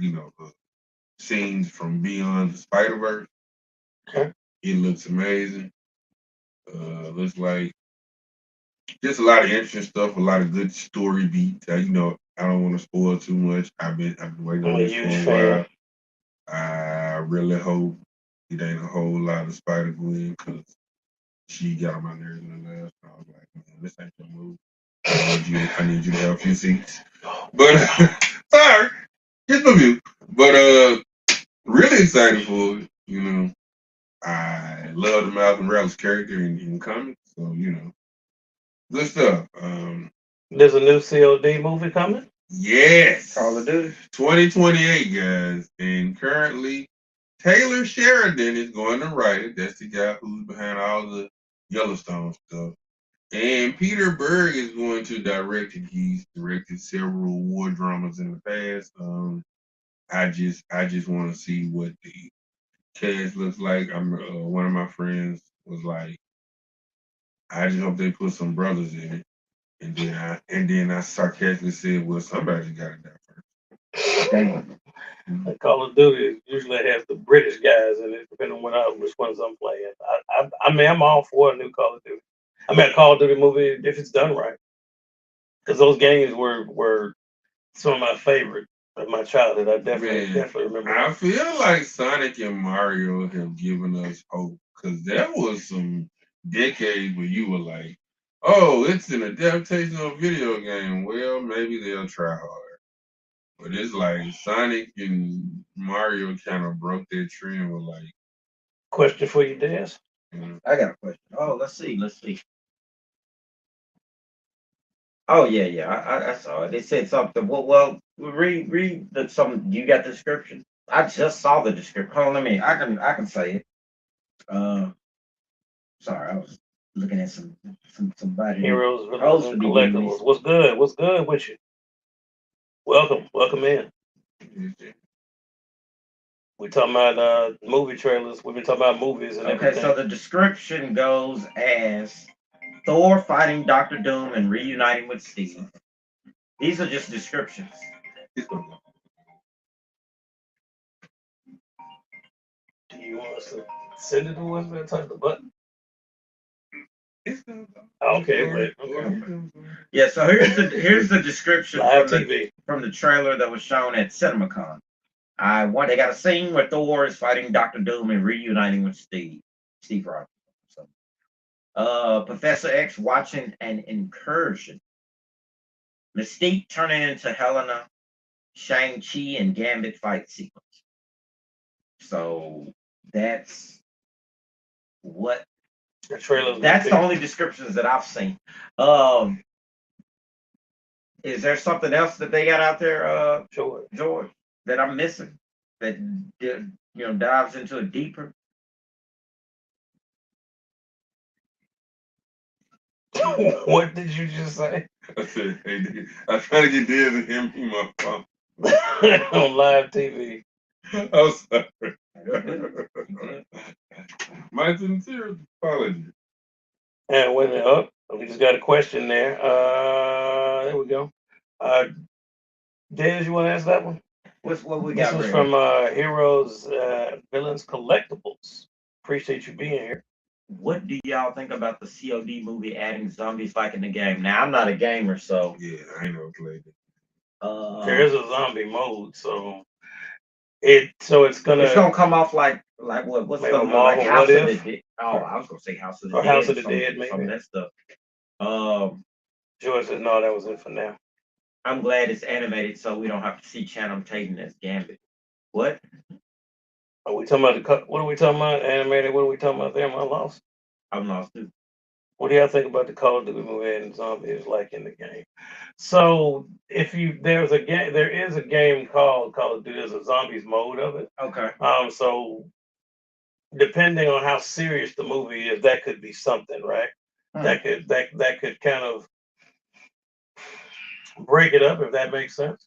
scenes from Beyond the Spider Verse. Okay. It looks amazing. Looks like just a lot of interesting stuff, a lot of good story beats. I don't want to spoil too much. I've been waiting I'm on a this for huge a fan. while. I really hope it ain't a whole lot of Spider Gwen because she got on my nerves in the last. I was like, man, this ain't your move. I need you to have a few seats. But sorry, just a few. But really excited for it. I love the Malcolm Ralph's character in comics, so good stuff. There's a new COD movie coming. Yes, Call of Duty. 2028, guys, and currently Taylor Sheridan is going to write it. That's the guy who's behind all the Yellowstone stuff. And Peter Berg is going to direct it. He's directed several war dramas in the past. I just want to see what the cast looks like. One of my friends was like, I just hope they put some brothers in it. And then I sarcastically said, well, somebody got to die first. Damn. Call of Duty usually has the British guys in it, depending on which ones I'm playing. I mean, I'm all for a new Call of Duty. I mean, a Call of Duty movie if it's done right, because those games were some of my favorite of my childhood. I definitely remember. I feel like Sonic and Mario have given us hope because there was some decades where you were like, "Oh, it's an adaptation of a video game." Well, maybe they'll try hard, but it's like Sonic and Mario kind of broke that trend with like, Question for you, Des. I got a question. Oh, let's see. Let's see. Oh yeah. I saw it. They said something. Well, read the some. You got the description? I just saw the description. Hold on, let me. I can say it. Uh, sorry, I was looking at somebody who Heroes, villains, supposed to and be getting collectibles. these. What's good? What's good with you? Welcome in. We talking about movie trailers. We've been talking about movies and Okay, so everything. the description goes as Thor fighting Doctor Doom and reuniting with Steve. These are just descriptions. Do you want us to send it to us? Man, touch the button. Okay, wait. Okay. Yeah, so here's the description Live TV. from the trailer that was shown at CinemaCon. They got a scene where Thor is fighting Doctor Doom and reuniting with Steve Rogers. So, Professor X watching an incursion Mystique turning into Helena, Shang-Chi, and Gambit fight sequence. So that's what The trailer's that's the only descriptions that I've seen. Um, is there something else that they got out there, George, that I'm missing that dives into it deeper? What did you just say? I said, hey, I try to get Dez and him in my phone. On live TV. I'm sorry. My sincere apology. And wait a minute. Oh, we just got a question there. There we go. Dez, you want to answer that one? What we This got? is from Heroes Villains Collectibles. Appreciate you being here. What do y'all think about the COD movie adding zombies like in the game? Now I'm not a gamer, so Yeah, I ain't never played it. There is a zombie mode, so it's gonna come off like what's maybe the Marvel House What of If? the Dead? Oh, I was gonna say House of the Or Dead House of the some, Dead, some of maybe. that stuff. George said no, that was it for now. I'm glad it's animated, so we don't have to see Channing Tatum as Gambit. What? Are we talking about what are we talking about? Animated? What are we talking about there? Am I lost? I'm lost too. What do y'all think about the Call of Duty movie and zombies like in the game? So if there is a game called Call of Duty. There's a zombies mode of it. Okay. So depending on how serious the movie is, that could be something, right? That could kind of break it up if that makes sense.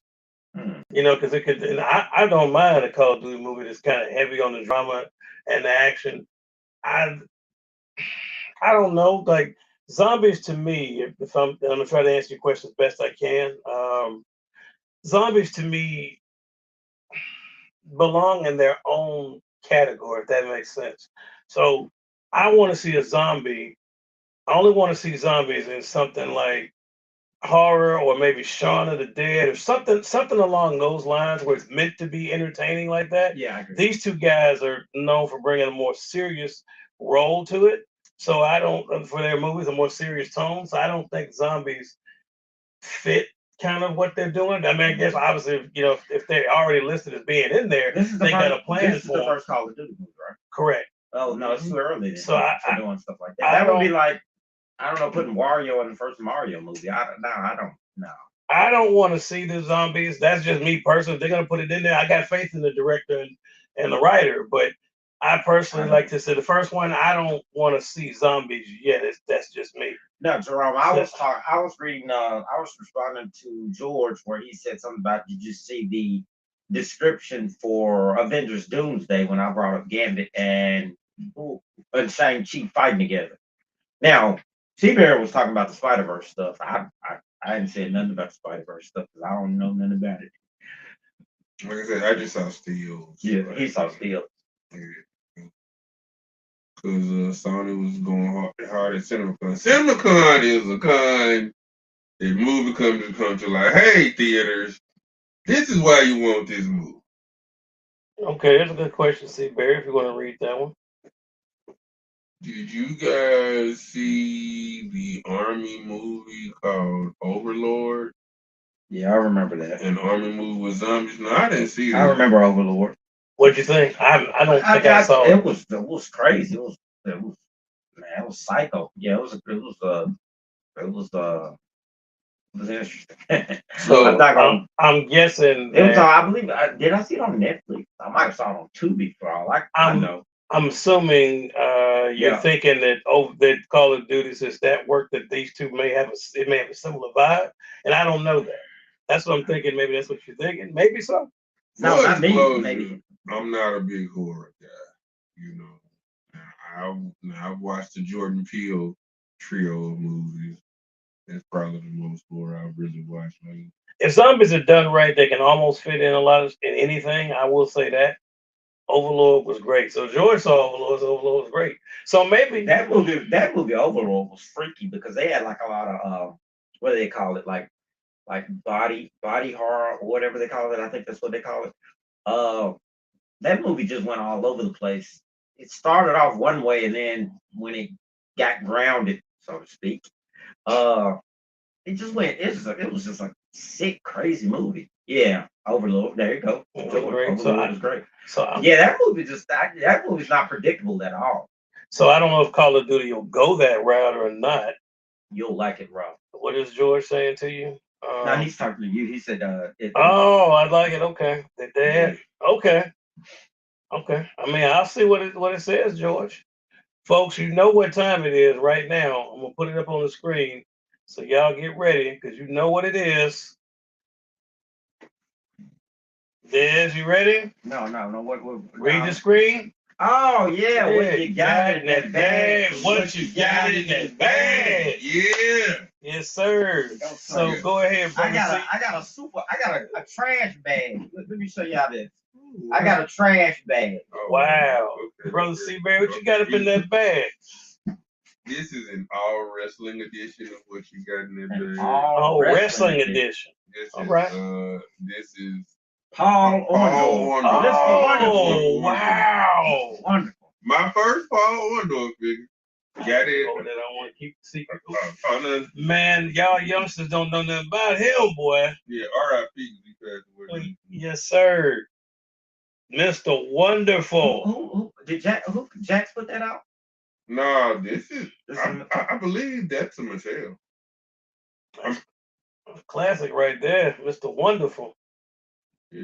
Because it could. And I don't mind a Call of Duty movie that's kind of heavy on the drama and the action. I don't know. Like zombies to me, if I'm gonna try to answer your question as best I can. Zombies to me belong in their own category, if that makes sense. So I want to see a zombie. I only want to see zombies in something like horror or maybe Shaun of the Dead or something along those lines where it's meant to be entertaining like that. Yeah, I agree. These two guys are known for bringing a more serious role to it. So I don't for their movies a more serious tone. So I don't think zombies fit kind of what they're doing. I mean, I guess obviously, if they're already listed as being in there, they got a plan this is the first Call of Duty movie, right? Correct. Oh no, it's too early then So for doing stuff like that. That would be like, I don't know, putting Wario in the first Mario movie. I don't know. I don't want to see the zombies. That's just me personally. If they're gonna put it in there, I got faith in the director and the writer, but I personally like to say the first one. I don't want to see zombies yet. That's just me. No, Jerome. I was reading. I was responding to George where he said something about, did you see the description for Avengers Doomsday when I brought up Gambit and Shang-Chi fighting together. Now, T-Bear was talking about the Spider-Verse stuff. I hadn't said nothing about the Spider-Verse stuff because I don't know nothing about it. Like I said, I just saw Steel. Yeah, he saw Steel. Because Sony was going hard at CinemaCon. CinemaCon is a con that movie companies come to like, hey, theaters, this is why you want this movie. Okay, that's a good question, C. Barry, if you want to read that one. Did you guys see the Army movie called Overlord? Yeah, I remember that. An Army movie with zombies? No, I didn't see that. I remember Overlord. What'd you think? I don't think I saw it. It was crazy. It was psycho. Yeah, it was interesting. So I'm guessing it was. I believe. Did I see it on Netflix? I might have saw it on Tubi for all I know. I'm assuming you're thinking that that Call of Duty, since that work, that these two may have a similar vibe, and I don't know that. That's what I'm thinking. Maybe that's what you're thinking. Maybe so. No, not me. Maybe I'm not a big horror guy. I've watched the Jordan Peele trio of movies. That's probably the most horror I've really watched. If zombies are done right, they can almost fit in in anything. I will say that. Overlord was great. So George saw Overlord. So Overlord was great. So maybe that movie Overlord was freaky because they had like a lot of what do they call it, like body horror or whatever they call it. I think that's what they call it. That movie just went all over the place. It started off one way, and then when it got grounded, so to speak, It just went. It was just a sick, crazy movie. Yeah, Overlord. There you go. Great. Overlord was great. So yeah, that movie that movie's not predictable at all. So I don't know if Call of Duty will go that route or not. You'll like it, Rob. What is George saying to you? No, he's talking to you. He said, "Oh, I like it. Okay, Dad. Okay, okay. I mean, I'll see what it says, George. Folks, you know what time it is right now. I'm gonna put it up on the screen, so y'all get ready because you know what it is. Des, you ready? No. What Read the screen. Oh yeah, what you got in that bag? What you got in that bag? Yeah. Yes, sir. So go ahead, brother. I got a trash bag. Let me show y'all this. I got a trash bag. Oh, wow. okay, Brother C-Bear, what you got up in that bag? This is an all wrestling edition of what you got in that bag. All wrestling edition. All right. This is Paul Orndorff. Oh, wow. Wonderful. My first Paul Orndorff figure. Got it. Oh, that I want to keep the secret. Man, y'all youngsters don't know nothing about him, boy. Yeah, R.I.P. He passed away. Yes, sir. Mr. Wonderful. Who did Jax put that out? No, this is I believe that's a Mattel. Classic right there, Mr. Wonderful. Yeah,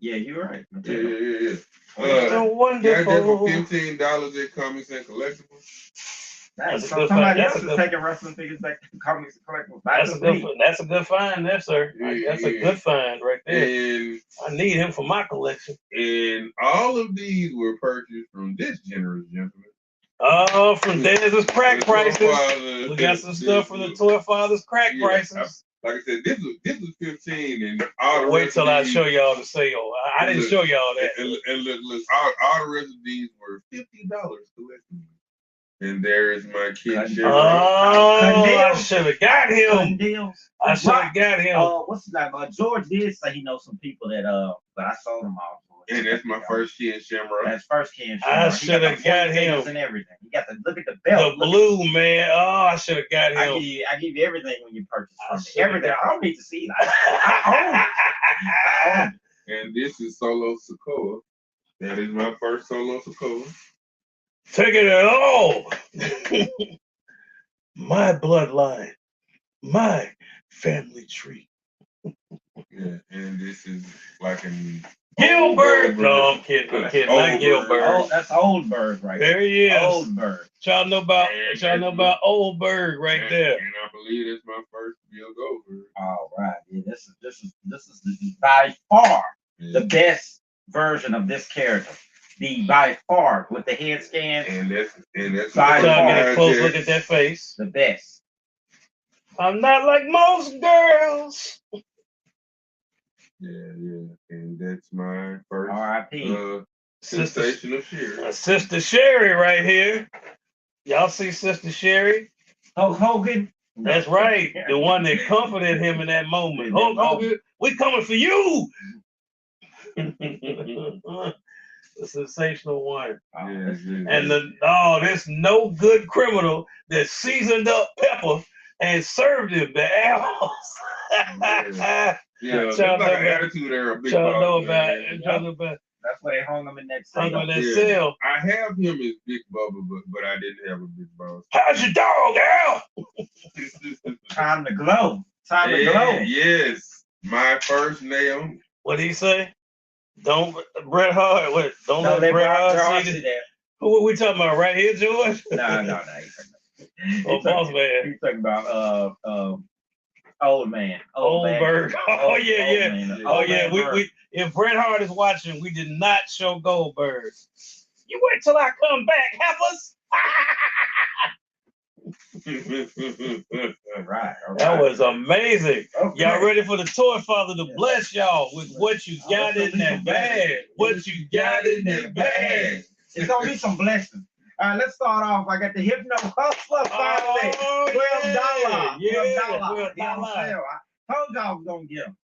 you're right. Yeah. Mr. Wonderful. Got that for $15 at Comics and Collectibles. That's so somebody else is taking wrestling figures back to Comics and Collectibles. That's a good find there, sir. That's a good find right there. And I need him for my collection. And all of these were purchased from this generous gentleman. Oh, from Dennis's crack prices. We got some stuff from the Toy Father's crack prices. Like I said, this was 15, and all the wait till I show y'all the sale. I didn't show y'all that. And look, all the rest of these were $50 collectively. And there is my kid. I should have got him. I should have got him. What's his name? George did say he knows some people that but I sold them all. And that's my first Ken Shamrock. That's first Ken Shamrock. I should have got him. And everything. You got to look at the belt. The blue, man. Oh, I should have got him. I give you everything when you purchase from me. Everything. I don't need to see it. I own it. And this is Solo Sokoa. That is my first Solo Sokoa. Taking it all. My bloodline. My family tree. Yeah, and this is like an Gilbert. No, I'm kidding. Not Gilbert. Oh, that's Oldberg right there. There he is. Oldberg. Y'all know about Oldberg right there. And I believe that's my first Bill Goldberg. All right. Yeah, this is by far the best version of this character. By far with the head scan. And that's by far. Get a close look at that face. The best. I'm not like most girls. Yeah. And that's my first R.I.P. Sensational Sherry. Sister Sherry right here. Y'all see Sister Sherry? Hulk Hogan. That's right. The one that comforted him in that moment. Hulk Hogan, we coming for you. The sensational one. And this no good criminal that seasoned up pepper and served him the apples. Yeah, it's like an attitude era. Y'all know about it. That's why they hung him in that cell. I have him as Big Bubba, but I didn't have a Big Boss. How's your dog, Al? Time to glow. Time to glow. Yes. My first nail. What did he say? Don't Bret Hart. What? Don't let Bret Hart see that. Who are we talking about? Right here, George? No. Boss man. He's talking about old man. Goldberg. Oh yeah. We if Bret Hart is watching, we did not show Goldberg. You wait till I come back, heifers. All right. That was amazing. Okay. Y'all ready for the Toy Father to bless y'all with what you got in that bag? What you got in that bag? It's gonna be some blessings. All right, let's start off. I got the Hypno Hustler finally. $12. $12. I told y'all I was gonna get them.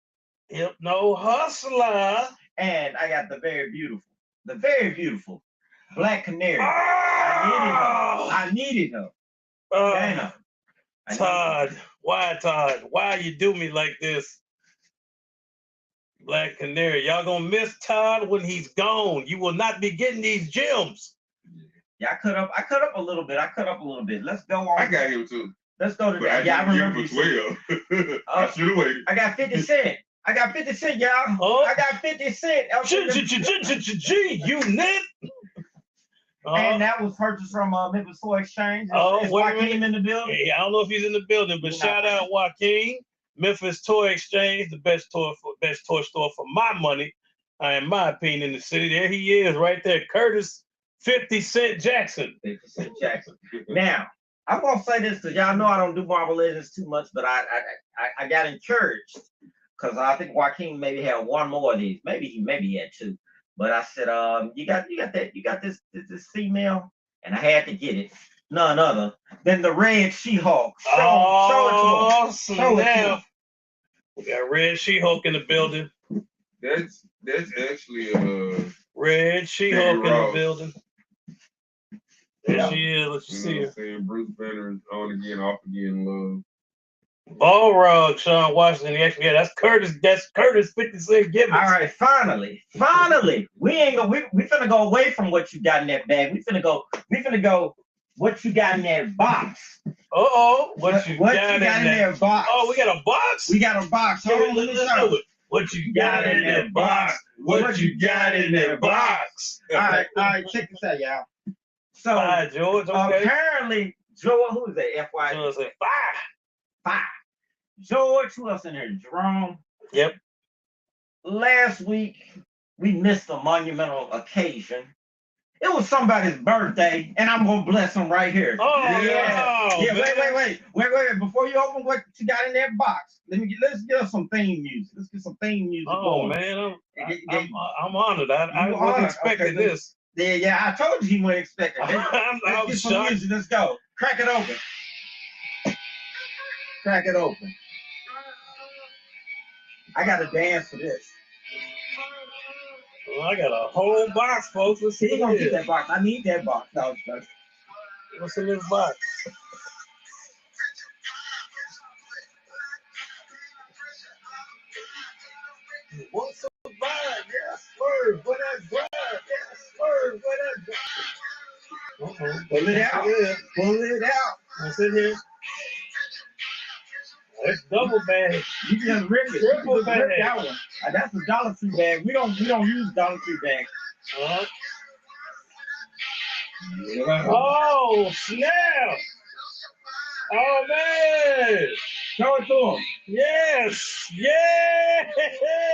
Hypno Hustler. And I got the very beautiful Black Canary. Oh! I needed her. Dana. Todd, why Todd? Why you do me like this? Black Canary, y'all gonna miss Todd when he's gone. You will not be getting these gems. Yeah, I cut up a little bit. Let's go on. I got him too. Let's go to that. I remember for 12. I should have waited. I got 50 cents. Y'all. Oh. I got 50 cents. You net. And that was purchased from Memphis Toy Exchange. Is Joaquin in the building? Hey, I don't know if he's in the building, but shout out Joaquin, Memphis Toy Exchange, the best toy store for my money, in my opinion, in the city. There he is, right there, Curtis 50 Cent Jackson. 50 Cent Jackson. Now, I'm gonna say this because y'all know I don't do Marvel Legends too much, but I got encouraged because I think Joaquin maybe had one more of these. Maybe he had two. But I said, you got this female, and I had to get it. None other than the Red She-Hulk. Show it to him. We got Red She-Hulk in the building. That's actually Red She-Hulk in the building. There she is. Let's see her. Bruce Banner is on again, off again, love. Ball rug, Sean Washington. That's Curtis 50 Cent Gibbons. All right, finally. We finna go away from what you got in that bag. We finna go what you got in that box. What you got in that box? Oh, we got a box? We got a box. Hold on, let me show it. What you got in that box? What you got in that box? All right, check this out, y'all. So, George, okay. Apparently, George, who is that? FY? George said, Five. George, who else in there? Jerome. Yep. Last week, we missed a monumental occasion. It was somebody's birthday, and I'm gonna bless him right here. Wait. Before you open what you got in that box, let's get us some theme music. Let's get some theme music. Oh man, I'm honored. I wasn't expecting this. Yeah, I told you he wasn't expecting it. Let's get some music. Let's go. Crack it open. I gotta dance for this. Well, I got a whole box, folks. Let's see. He gonna get that box. I need that box. No, what's in this box? What's the vibe? Yes, swerve. What that drive? Yes, swerve. What that drive? Pull it out. What's in here? It's double bag. You just rip it. Triple bag. That one. That's a Dollar Tree bag. We don't use Dollar Tree bags. Oh snap! Oh man! Show it to him. Yes! Yeah!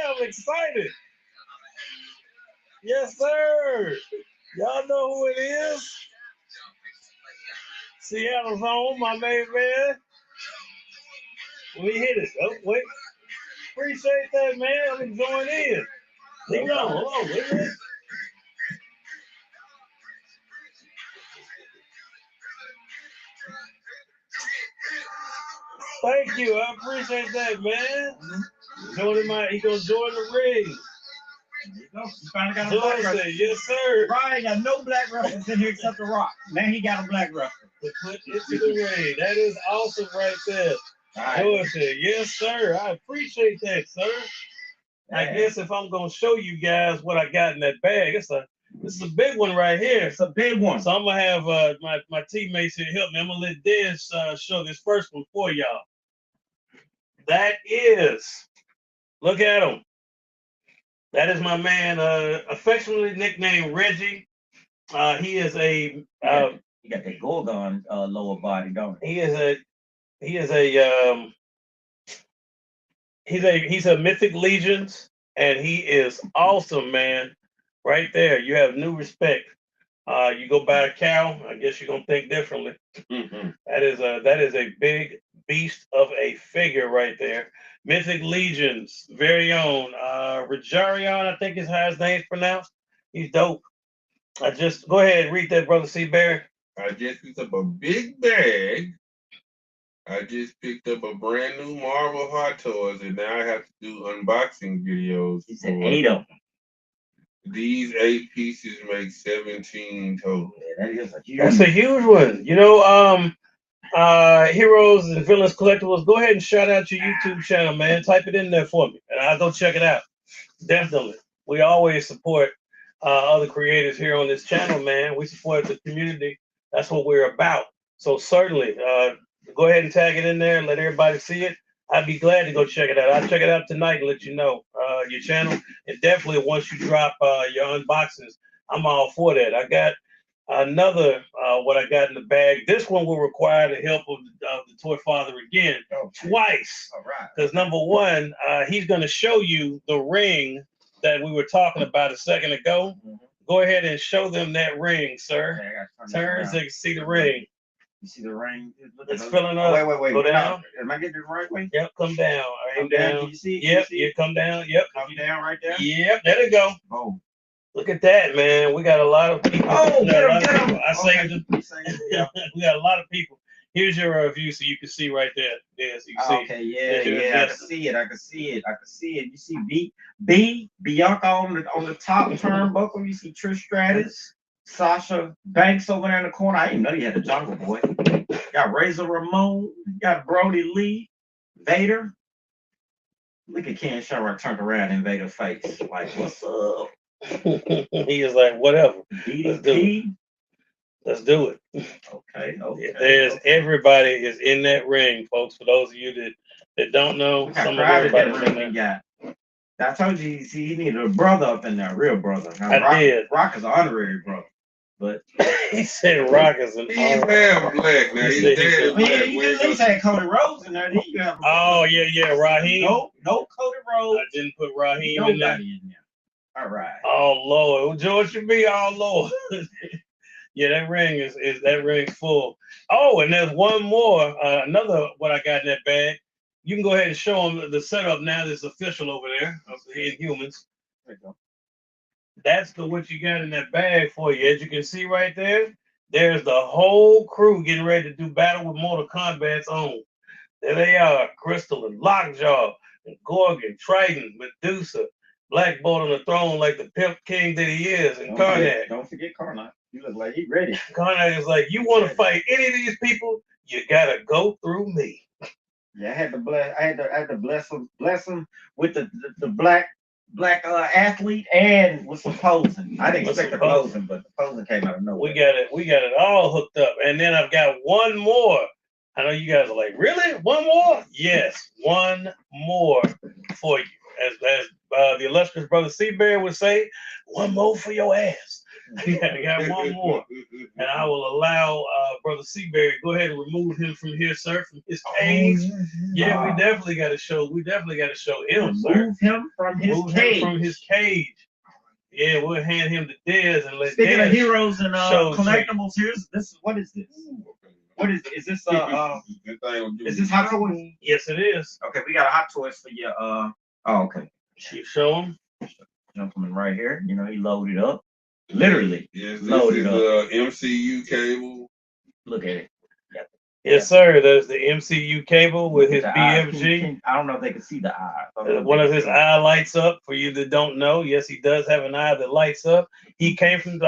I'm excited. Yes, sir. Y'all know who it is? Seattle's home, my main man. We hit it. Oh, wait. Appreciate that, man. I'm enjoying it. Hold on. Wait a minute. Thank you. I appreciate that, man. He gonna join the ring. You finally got a black wrestler. Yes, sir. Brian got no black wrestlers in here except The Rock. Now he got a black wrestler. To put into the ring. That is awesome right there. George said, yes, sir. I appreciate that, sir. I guess if I'm gonna show you guys what I got in that bag, this is a big one right here. It's a big one. So I'm gonna have my teammates here help me. I'm gonna let Dez show this first one for y'all. That is, look at him. That is my man, affectionately nicknamed Reggie. He is a he got that Gorgon lower body, don't he? He's a Mythic Legions, and he is awesome, man. Right there, you have new respect. You go buy a cow, I guess you're gonna think differently. Mm-hmm. That is a big beast of a figure right there. Mythic Legions, very own. Rajarion, I think is how his name's pronounced. He's dope. Go ahead and read that, Brother C. Barry. I just picked up a big bag. I just picked up a brand new Marvel Hot Toys, and now I have to do unboxing videos. He said 8 of them. These 8 pieces make 17 total. Yeah, that's a huge one. You know, Heroes and Villains Collectibles, go ahead and shout out your YouTube channel, man. Type it in there for me, and I'll go check it out. Definitely. We always support other creators here on this channel, man. We support the community. That's what we're about. So certainly, go ahead and tag it in there and let everybody see it. I'd be glad to go check it out. I'll check it out tonight and let you know your channel. And definitely once you drop your unboxings, I'm all for that. I got another what I got in the bag. This one will require the help of the Toy Father again, twice. All right. Because number one, he's going to show you the ring that we were talking about a second ago. Mhm. Go ahead and show them that ring, sir. Okay, I gotta Turn this so you around. can see the ring. You see the ring? Look It's those- filling Oh, up. wait. Go No, down. am I getting it the right way? Yep, come down. Aim Come down. down. Can you see it? Can Yep, you see you it? come down. Yep. Come down right there. Yep, there they go. Oh. Look at that, man. We got a lot of people. Oh, We got a lot get of him. people. I saved them. Yeah. We got a lot of people. Here's your review so you can see right there. Yes, you can see. Okay, There's your yeah. I can investment. see it. I can see it. You see Bianca on the top turnbuckle. You see Trish Stratus, Sasha Banks over there in the corner. I didn't know you had a Jungle Boy. Got Razor Ramon. Got Brody Lee, Vader. Look at Ken Shamrock turned around in Vader's face. Like, what's up? He is like, whatever. DDP. Let's do it. Okay. There's everybody is in that ring, folks. For those of you that don't know, How some of crowded that everybody ring got. I told you, see, he needed a brother up in there, a real brother. Now, I did. Rock is an honorary brother, but he said Rock is an He's half black now. He's dead black. He said Cody Rhodes in there. Then you have yeah, Raheem. No Cody Rhodes. I didn't put Raheem Nobody in there. in there. All right. Oh Lord, well, George should be all Lord. Yeah, that ring is that ring's full. Oh, and there's one more. Another what I got in that bag. You can go ahead and show them the setup now that's official over there of the Inhumans. There you go. That's what you got in that bag for you. As you can see right there, there's the whole crew getting ready to do battle with Mortal Kombat's own. There they are, Crystal and Lockjaw and Gorgon, Triton, Medusa, Black Bolt on the throne like the pimp king that he is, and Karnak. Don't forget Karnak. You look like he ready. Karnak is like, you want to fight any of these people, you gotta go through me. Yeah, I had to bless him with the black athlete and with some posing. I didn't expect the posing, but the posing came out of nowhere. We got it all hooked up. And then I've got one more. I know you guys are like, really? One more? Yes, one more for you. As the illustrious brother Seabear would say, one more for your ass. I got one more. And I will allow Brother Seaberry go ahead and remove him from here, sir, from his cage. Yeah, we definitely got to show. We definitely got to show him, sir. Remove him from his cage. Him from his cage. Yeah, we'll hand him to Dez and let. Speaking Dez of heroes and collectibles, what is this? What is this? Is this Hot Toys? Yes, it is. Okay, we got a Hot Toys for you. Okay. Show him. Gentleman right here. You know he loaded up. Literally. Yes, this loaded is up. MCU cable. Look at it. Yep. Yes, sir. There's the MCU cable with his BFG. I don't know if they can see the eye. One of his eye lights up. For you that don't know, yes, he does have an eye that lights up. He comes with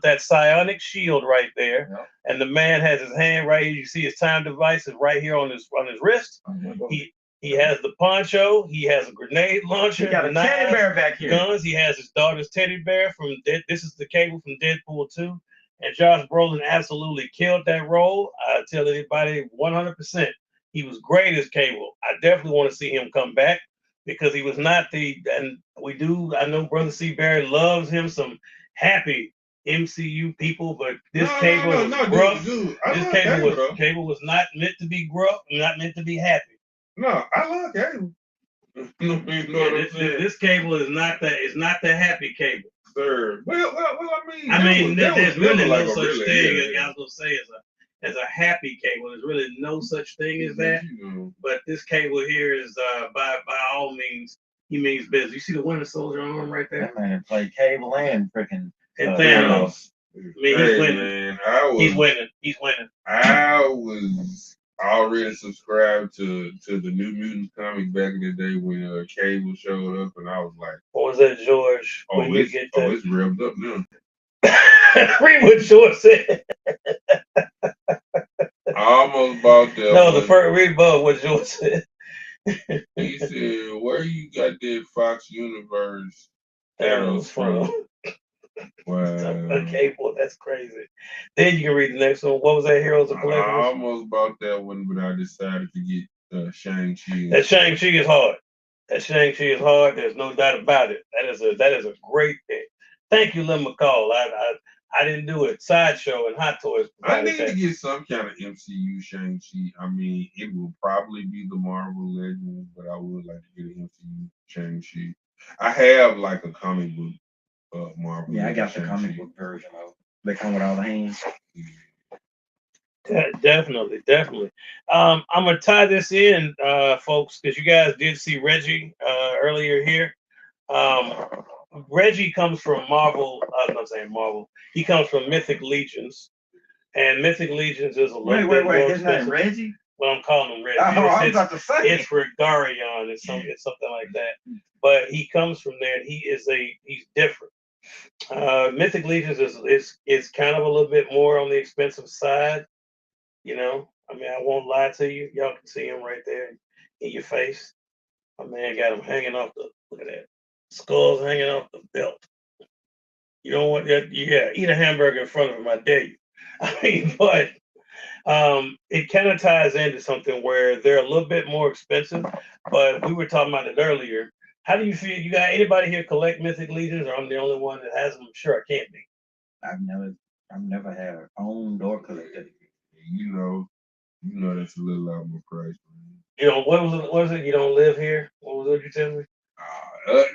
that psionic shield right there, yep. And the man has his hand right here. You see his time device is right here on his wrist. He has the poncho. He has a grenade launcher. He got a teddy bear back here. Guns. He has his daughter's teddy bear from. This is the cable from Deadpool 2. And Josh Brolin absolutely killed that role. I tell anybody 100%. He was great as Cable. I definitely want to see him come back because he was not and I know Brother Seaberry loves him some happy MCU people, but this Cable was gruff. This Cable was not meant to be gruff, not meant to be happy. No, I love Cable. This Cable is not the happy Cable. Sir. Well, I mean, there's really no such thing. I was gonna say as a happy Cable. There's really no such thing as that. But this Cable here is by all means, he means business. You see the Winter Soldier arm right there? That man played Cable and freaking Thanos. He's winning. Man, he's winning. I was already subscribed to the New Mutants comic back in the day when Cable showed up, and I was like, "What was that, George?" It's revved up now. Read what George said. I almost bought that No, the one. first read above what George said. He said, "Where you got that Fox Universe Arrows arrows from. from?" A Wow. cable. That's crazy. Then you can read the next one. What was that? Heroes of I Collectibles. almost bought that one, but I decided to get Shang-Chi. That Shang-Chi is hard. That Shang-Chi is hard. There's no doubt about it. That is a great pick. Thank you, Lynn McCall. I didn't do it. Sideshow and Hot Toys I provided need that. to get some kind of MCU Shang-Chi. I mean, it will probably be the Marvel Legends, but I would like to get an MCU Shang-Chi. I have like a comic book Marvel. Yeah, I got the Shang-Chi. comic book version of it. They come with all the hands. Definitely, definitely. I'm gonna tie this in, folks, because you guys did see Reggie earlier here. Um, Reggie comes from Marvel. I'm not saying Marvel. He comes from Mythic Legions, and Mythic Legions is a little bit more His name expensive. Reggie? Well, I'm calling him Reggie. Oh, I was about to say. It's Regarion. It's something like that. But he comes from there, and he's different. Mythic Legions is kind of a little bit more on the expensive side. You know, I mean, I won't lie to you. Y'all can see him right there in your face. My man got him hanging off the. Look at that. Skulls hanging off the belt. You don't want that. Yeah, eat a hamburger in front of him. I dare you. I mean, but it kind of ties into something where they're a little bit more expensive. But we were talking about it earlier. How do you feel? You got anybody here collect Mythic Legions, or I'm the only one that has them? I'm sure I can't be. I've never had owned or collected. You know that's a little out of my price. You know what was it? What was it? You don't live here. What was it you tell me?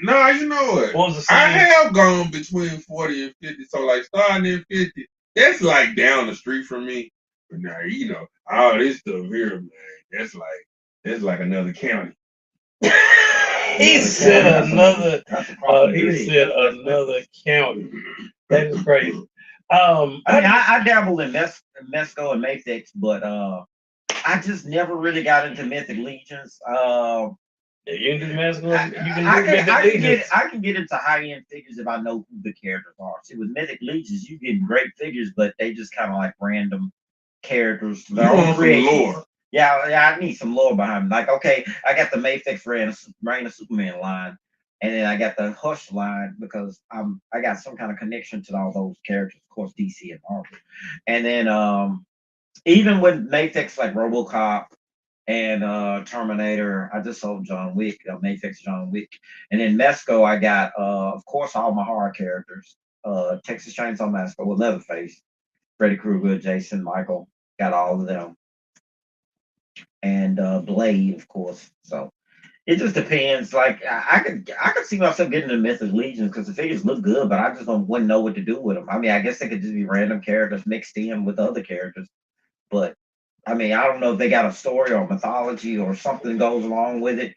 Nah, you know what? What was the I saying? have gone between 40 and 50. So like starting at 50, that's like down the street from me. But now, all this stuff here, man, that's like another county. He said another. He said another county. That is crazy. I mean, I dabble in Mesco and Mayfix, but I just never really got into Mythic Legions. You can do Mesco. You can do Mythic Legions. I can get into high end figures if I know who the characters are. See, with Mythic Legions, you get great figures, but they just kind of like random characters. You want some lore. Yeah, I need some lore behind them. Like, okay, I got the Mayfix Reign of Superman line, and then I got the Hush line because I got some kind of connection to all those characters, of course, DC and Marvel. And then even with Mayfix like RoboCop and Terminator, I just sold John Wick, Mayfix John Wick. And then Mesco, I got of course all my horror characters. Texas Chainsaw Massacre with Leatherface, Freddy Krueger, Jason, Michael, got all of them. And Blade, of course. So it just depends. Like I could see myself getting the Mythic Legions because the figures look good, but I just wouldn't know what to do with them. I mean, I guess they could just be random characters mixed in with other characters, but I mean, I don't know if they got a story or mythology or something goes along with it,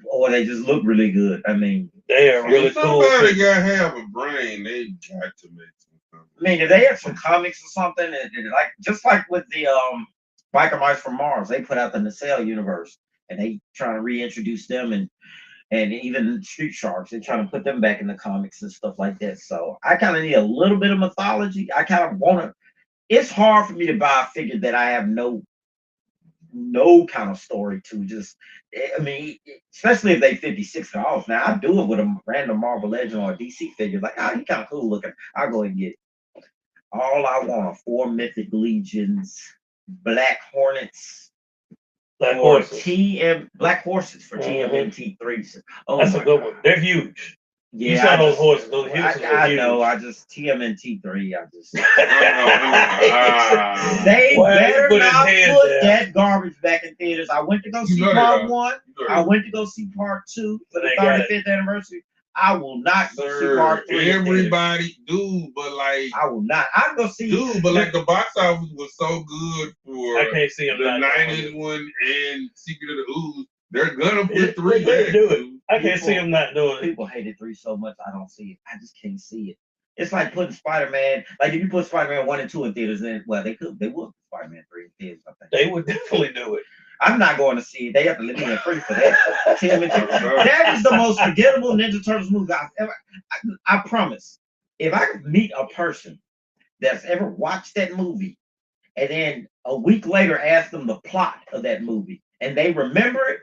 or they just look really good. I mean, they are really cool. Somebody gotta have a brain. They got to make some. I mean, if they had some comics or something, like just like with the Biker Mice from Mars, they put out the Nacelle universe, and they trying to reintroduce them, and even Street Sharks, they're trying to put them back in the comics and stuff like that. So I kind of need a little bit of mythology. I kind of want to. It's hard for me to buy a figure that I have no kind of story to. Just, I mean, especially if they $56. Now I do it with a random Marvel Legend or a DC figure. Like, oh, he kind of cool looking. I'll go and get it. All I want are 4 Mythic Legions, Black Hornets, Black horses. Black horses for TMNT3s. Oh, that's a good one. They're huge. Yeah, you saw those horses. Those horses I know. I just TMNT3. I just they better not put that garbage back in theaters. I went to go see part 1. I went to go see part 2 for the 35th anniversary. I will not go see part 3. Everybody do, but like I will not. I'll go see. Dude, but like the box office was so good for I can't see them the 90s one and Secret of the Ooze. They're gonna put 3 back. Do it. I can't see them not doing it. People hated 3 so much. I don't see it. I just can't see it. It's like putting Spider-Man. Like if you put Spider-Man 1 and 2 in theaters, then they would put Spider-Man 3 in theaters. I think they would definitely do it. I'm not going to see it. They have to let me in free for that. That is the most forgettable Ninja Turtles movie I've ever. I promise. If I could meet a person that's ever watched that movie and then a week later ask them the plot of that movie, and they remember it.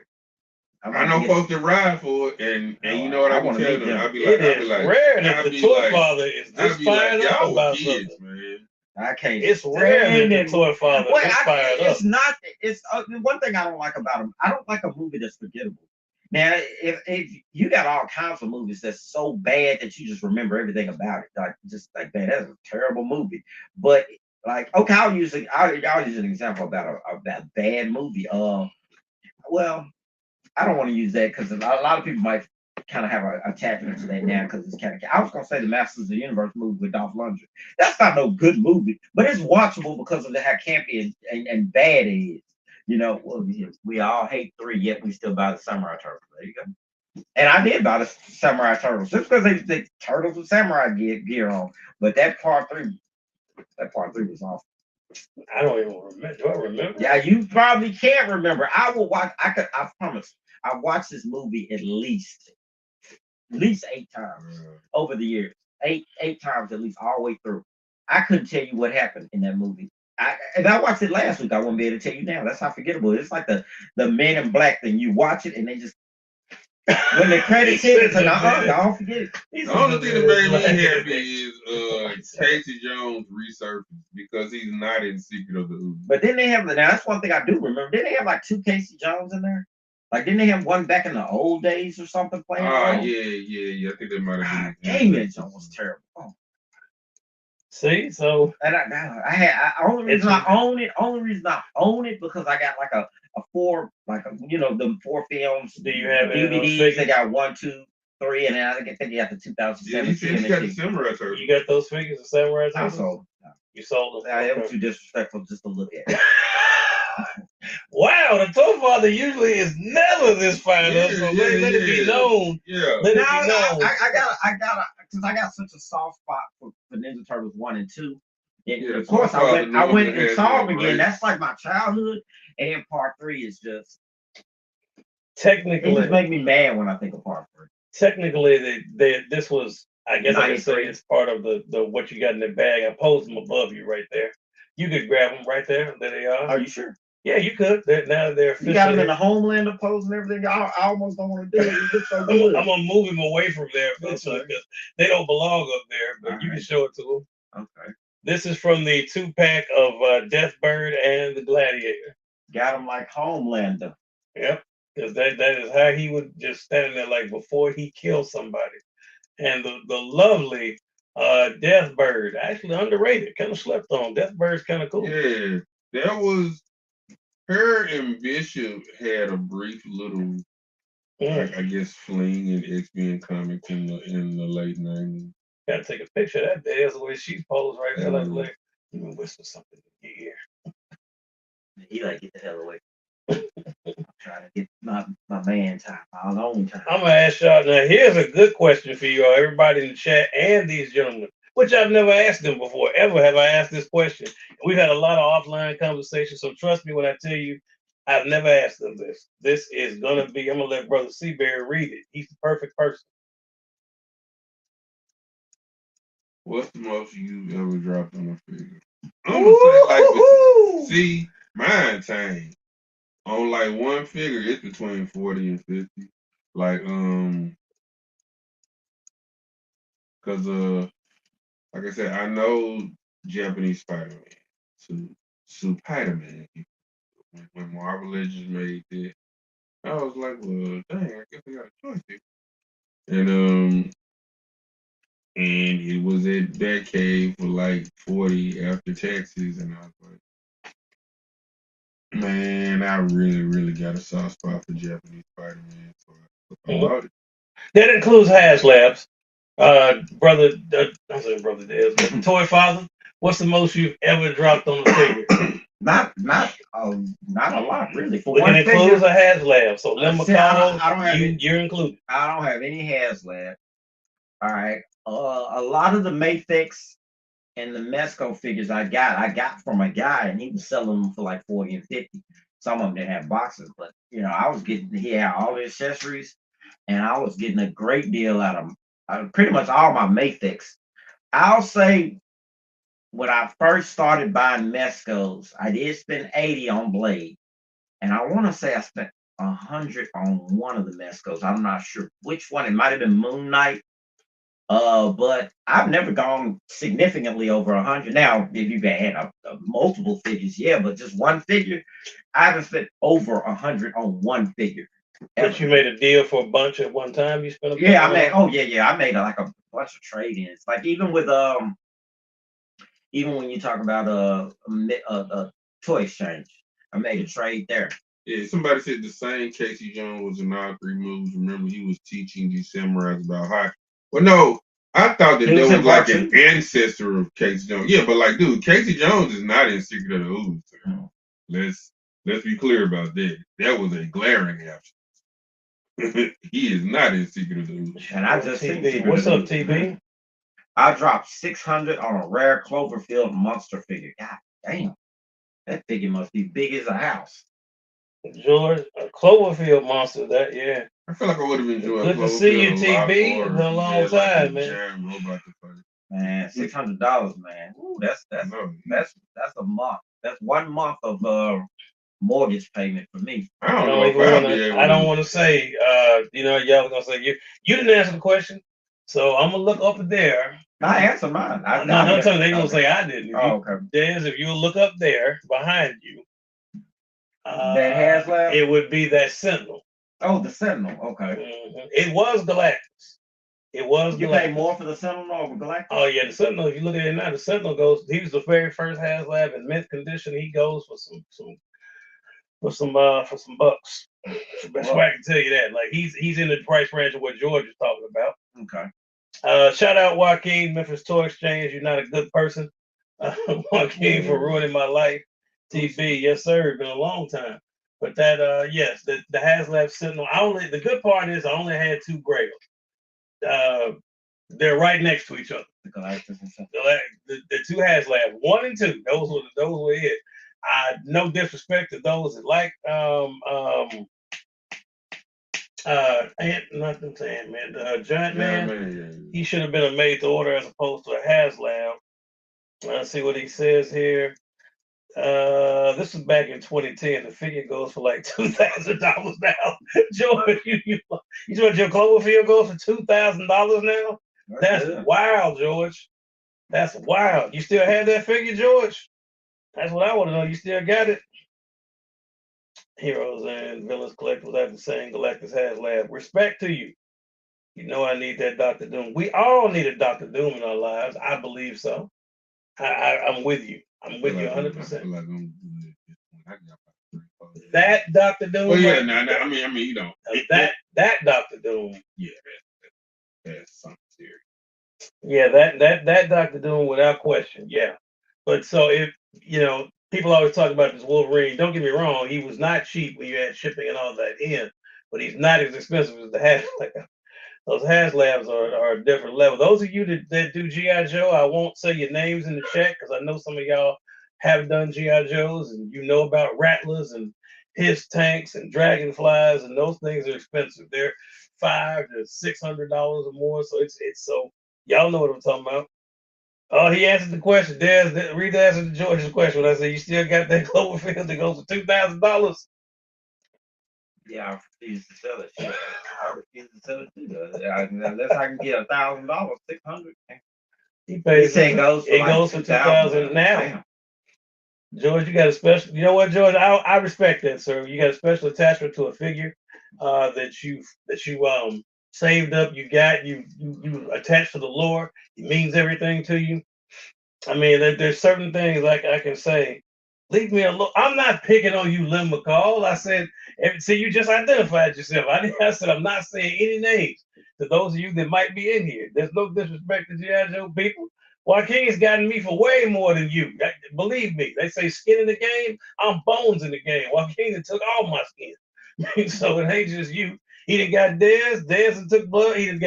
I know folks that ride for it, and you know what I be wanna telling meet them? them. I be It like, rare that I the be toy like, father is I this be like, fired up y'all were about kids, something. man. I can't. It's rare that stand the it. toy father Well, is fired up. it's not. It's one thing I don't like about them. I don't like a movie that's forgettable. Now, if you got all kinds of movies that's so bad that you just remember everything about it, like just like that, that's a terrible movie. But like, okay, I'll use an example about a bad movie. Well, I don't want to use that because a lot of people might kind of have a attachment to that now because it's kind of. I was gonna say the Masters of the Universe movie with Dolph Lundgren. That's not no good movie, but it's watchable because of how campy and bad it is. You know, well, we all hate 3, yet we still buy the Samurai Turtles. There you go. And I did buy the Samurai Turtles just because they turtles with samurai gear on. But that part three was awful. I don't even remember. Do I remember? Yeah, you probably can't remember. I will watch. I promise. I watched this movie at least 8 times over the years. Eight times at least all the way through. I couldn't tell you what happened in that movie. I watched it last week. I won't be able to tell you now. That's how forgettable it is. It's like the Men in Black thing. You watch it and they just when the credits hit, it's like, don't forget it. The only thing that made me happy is Casey Jones resurfaced because he's not in Secret of the Ooze. But then they have now that's one thing I do remember. Didn't they have like 2 Casey Jones in there? Like didn't they have one back in the old days or something playing? Yeah. I think they might have been. Dang, that Jones was terrible. Oh. See, so and only reason I own it because I got like a 4 the 4 films. Do you have DVDs? They got 1, 2, 3, and then I think you got the 2017. Yeah, you got the Samurai Turtles. You got those figures, the Samurai Turtles? I sold. You sold them. It was too disrespectful just to look at. Wow, the toy father usually is never this fired up. So let it be known. Yeah. Let it be known. Since I got such a soft spot for Ninja Turtles 1 and 2. And of course, I went and saw them again. That's like my childhood. And part 3 is just technically. It just make me mad when I think of part 3. Technically, this was. I guess I could say it's part of the what you got in the bag. I posed them above you right there. You could grab them right there. There they are. Are you sure? Yeah, you could. Now they're officially. You got them in the Homeland pose and everything. I almost don't want to do it. So good. I'm gonna move him away from there eventually because they don't belong up there. But you can show it to them. Okay. This is from the 2-pack of Deathbird and the Gladiator. Got him like Homelander. Yep, because that is how he would just stand there like before he killed somebody. And the lovely Deathbird, actually underrated, kind of slept on. Deathbird's kind of cool. Yeah, that was her and Bishop had a brief little, I guess, fling in X-Men comics in the late 90s. Gotta take a picture of that day. That's the way she posed right there, like you can whisper something in your ear. He like get the hell away. I'm trying to get my man time, my alone time. I'm gonna ask y'all now. Here's a good question for you all, everybody in the chat and these gentlemen, which I've never asked them before. Ever have I asked this question? We've had a lot of offline conversations, so trust me when I tell you, I've never asked them this. This is gonna be. I'm gonna let Brother Seaberry read it. He's the perfect person. What's the most you've ever dropped on a figure? I'm gonna say see, mine tame. On like one figure, it's between 40 and 50. Like cause like I said, I know Japanese Spider-Man. Spider-Man. When Marvel Legends made that, I was like, well, dang, I guess I got a choice here. And it was at that cave for like 40 after taxes, and I was like, man, I really, really got a soft spot for Japanese Spider-Man, so I bought it. That includes HasLabs. Brother, I said Brother Dez, but Toy Father, what's the most you've ever dropped on the figure? Not a lot, really. For one figure, includes a HasLab, so let me call you're included. I don't have any HasLab. All right. A lot of the Mayfix and the Mesco figures I got from a guy, and he was selling them for like 40 and 50. Some of them didn't have boxes, but I was getting he had all the accessories, and I was getting a great deal out of them. Pretty much all my Mayfix. I'll say when I first started buying Mescos, I did spend 80 on Blade. And I want to say I spent 100 on one of the Mescos. I'm not sure which one. It might have been Moon Knight. But I've never gone significantly over 100. Now, if you've had multiple figures, yeah, but just one figure, I haven't spent over 100 on one figure. But you made a deal for a bunch at one time. You spent a bunch. Yeah, I made. Oh yeah. I made like a bunch of trade-ins. Like even when you talk about a toy exchange, I made a trade there. Yeah, somebody said the same Casey Jones was in all three movies. Remember, he was teaching these samurais about hockey. Well, no, I thought that there was like an ancestor of Casey Jones. Yeah, but like, dude, Casey Jones is not in Secret of the Ooze. Mm. Let's be clear about that. That was a glaring absence. He is not in Secret of the Ooze. And I just TB. What's up, TB? I dropped 600 on a rare Cloverfield monster figure. God damn, that figure must be big as a house. George, Cloverfield monster. That yeah. I feel like I would have enjoyed. Good to see you, TB. It's been a long time, man. Man, $600, man. Ooh, that's a month. That's 1 month of mortgage payment for me. I don't want to say. Y'all gonna say you didn't answer the question, so I'm gonna look up there. I answered mine. No, they're gonna say I didn't. Okay. Des, if you look up there behind you, that has left. It would be that Sentinel. Oh, the Sentinel. Okay. Mm-hmm. It was Galactus. It was. You pay more for the Sentinel over Galactus? Oh yeah, the Sentinel. If you look at it now, the Sentinel goes. He was the very first HasLab in mint condition. He goes for some bucks. That's why I can tell you that. Like he's in the price range of what George is talking about. Okay. Shout out Joaquin, Memphis Toy Exchange. You're not a good person, Joaquin, for ruining my life. TB, yes sir. It's been a long time. But that yes, the HasLab Sentinel. The good part is I only had 2 Grails. They're right next to each other. The 2 HasLab, 1 and 2. Those were it. No disrespect to those that like Giant Man. He should have been a made to order as opposed to a HasLab. Let's see what he says here. This was back in 2010. The figure goes for like $2,000 now. George, you know your Cloverfield goes for $2,000 now? That's wild, George. That's wild. You still have that figure, George? That's what I want to know. You still got it? Heroes and villains collectibles have the same Galactus HasLab. Respect to you. You know I need that Dr. Doom. We all need a Dr. Doom in our lives. I believe so. I'm with you. I'm with you 100%. That Dr. Doom. Well, yeah, I mean, you know, that Dr. Doom. Yeah, that's something serious. Yeah, that Dr. Doom without question. Yeah, but so if people always talk about this Wolverine. Don't get me wrong, he was not cheap when you had shipping and all that in, but he's not as expensive as the HasLab. Those HasLabs are a different level. Those of you that do GI Joe, I won't say your names in the chat because I know some of y'all have done GI Joes and you know about Rattlers and his tanks and dragonflies, and those things are expensive. They're $500 to $600 or more. So it's so y'all know what I'm talking about. Oh, he answered the question. Read the answer to George's question when I said you still got that Cloverfield that goes for $2,000. Yeah, I refuse to sell it. Shit. I refuse to sell it too. Unless I can get $1,000, 600. He pays. It goes for 2,000 now. Damn. George, you got a special. You know what, George? I respect that, sir. You got a special attachment to a figure that you saved up. You attached to the lore. It means everything to you. I mean, there's certain things like I can say. Leave me alone. I'm not picking on you, Lynn McCall. I said, see, you just identified yourself. I said I'm not saying any names to those of you that might be in here. There's no disrespect to G.I. Joe people. Joaquin's gotten me for way more than you. Believe me. They say skin in the game. I'm bones in the game. Joaquin took all my skin. So it ain't just you. He done got Dez. Dez took blood. He done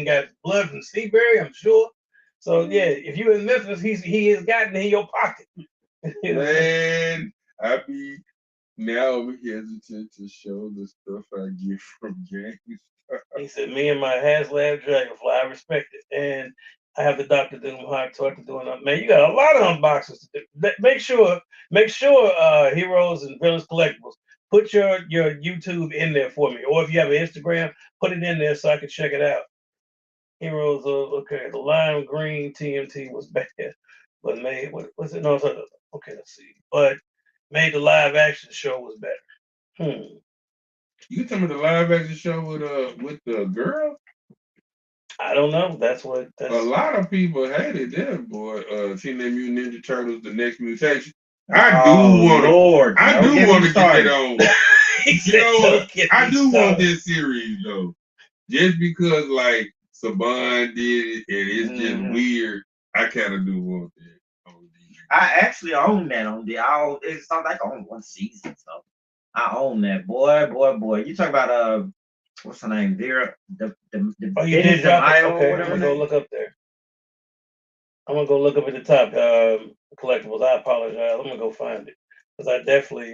got blood from Seabury, I'm sure. So yeah, if you're in Memphis, he has gotten in your pocket. Man, I be now hesitant to show the stuff I get from games. He said, "Me and my HasLab Dragonfly, I respect it." And I have the Doctor Doom hot torture doing up. Man, you got a lot of unboxings to do. Make sure, Heroes and Villains Collectibles, put your YouTube in there for me, or if you have an Instagram, put it in there so I can check it out. Heroes of okay, the lime green TNT was bad, but made what was it? No, okay, let's see. But made the live action show was better. You talking about the live action show with the girl? I don't know. That's A lot of people hated that boy. Teenage Mutant Ninja Turtles: The Next Mutation. I do want Lord, I don't do get want me to get started. that on. he You said, know "Don't what? get I me do want started." this series though, just because like Saban did it and it's just weird. I kind of do want that on DVD. I actually own that on the. It's not like I own one season, so I own that. Boy. You talk about what's her name? Vera, the Oh, you did Dennis drop it. DeMaio or Okay, I'm whatever gonna her go name. look up there. I'm gonna go look up at the top. Collectibles. I apologize. I'm gonna go find it because I definitely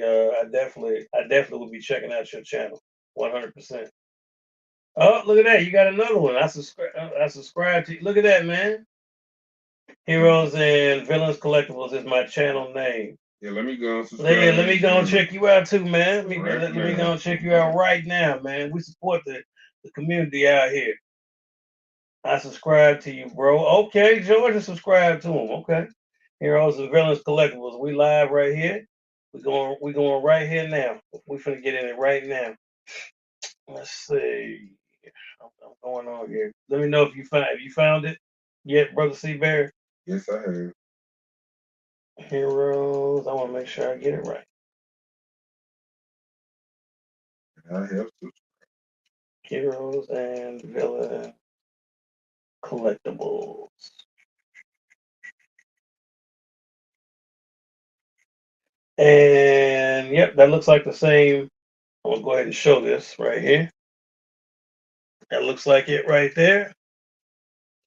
will be checking out your channel. 100%. Oh, look at that! You got another one. I subscribe to. Look at that, man. Heroes and Villains Collectibles is my channel name. Yeah, let me go and subscribe. Yeah, let me go and check you out too, man. Let me now. go and check you out right now, man. We support the community out here. I subscribe to you, bro. Okay, Georgia subscribe to him. Okay. Heroes and Villains Collectibles. We live right here. We going right here now. We finna get in it right now. Let's see. I'm going on here. Let me know if you found it yet, Brother C Bear. Yes, I have. Heroes. I want to make sure I get it right. I have to. Heroes and Villain Collectibles. And yep, that looks like the same. I'm gonna go ahead and show this right here. That looks like it right there.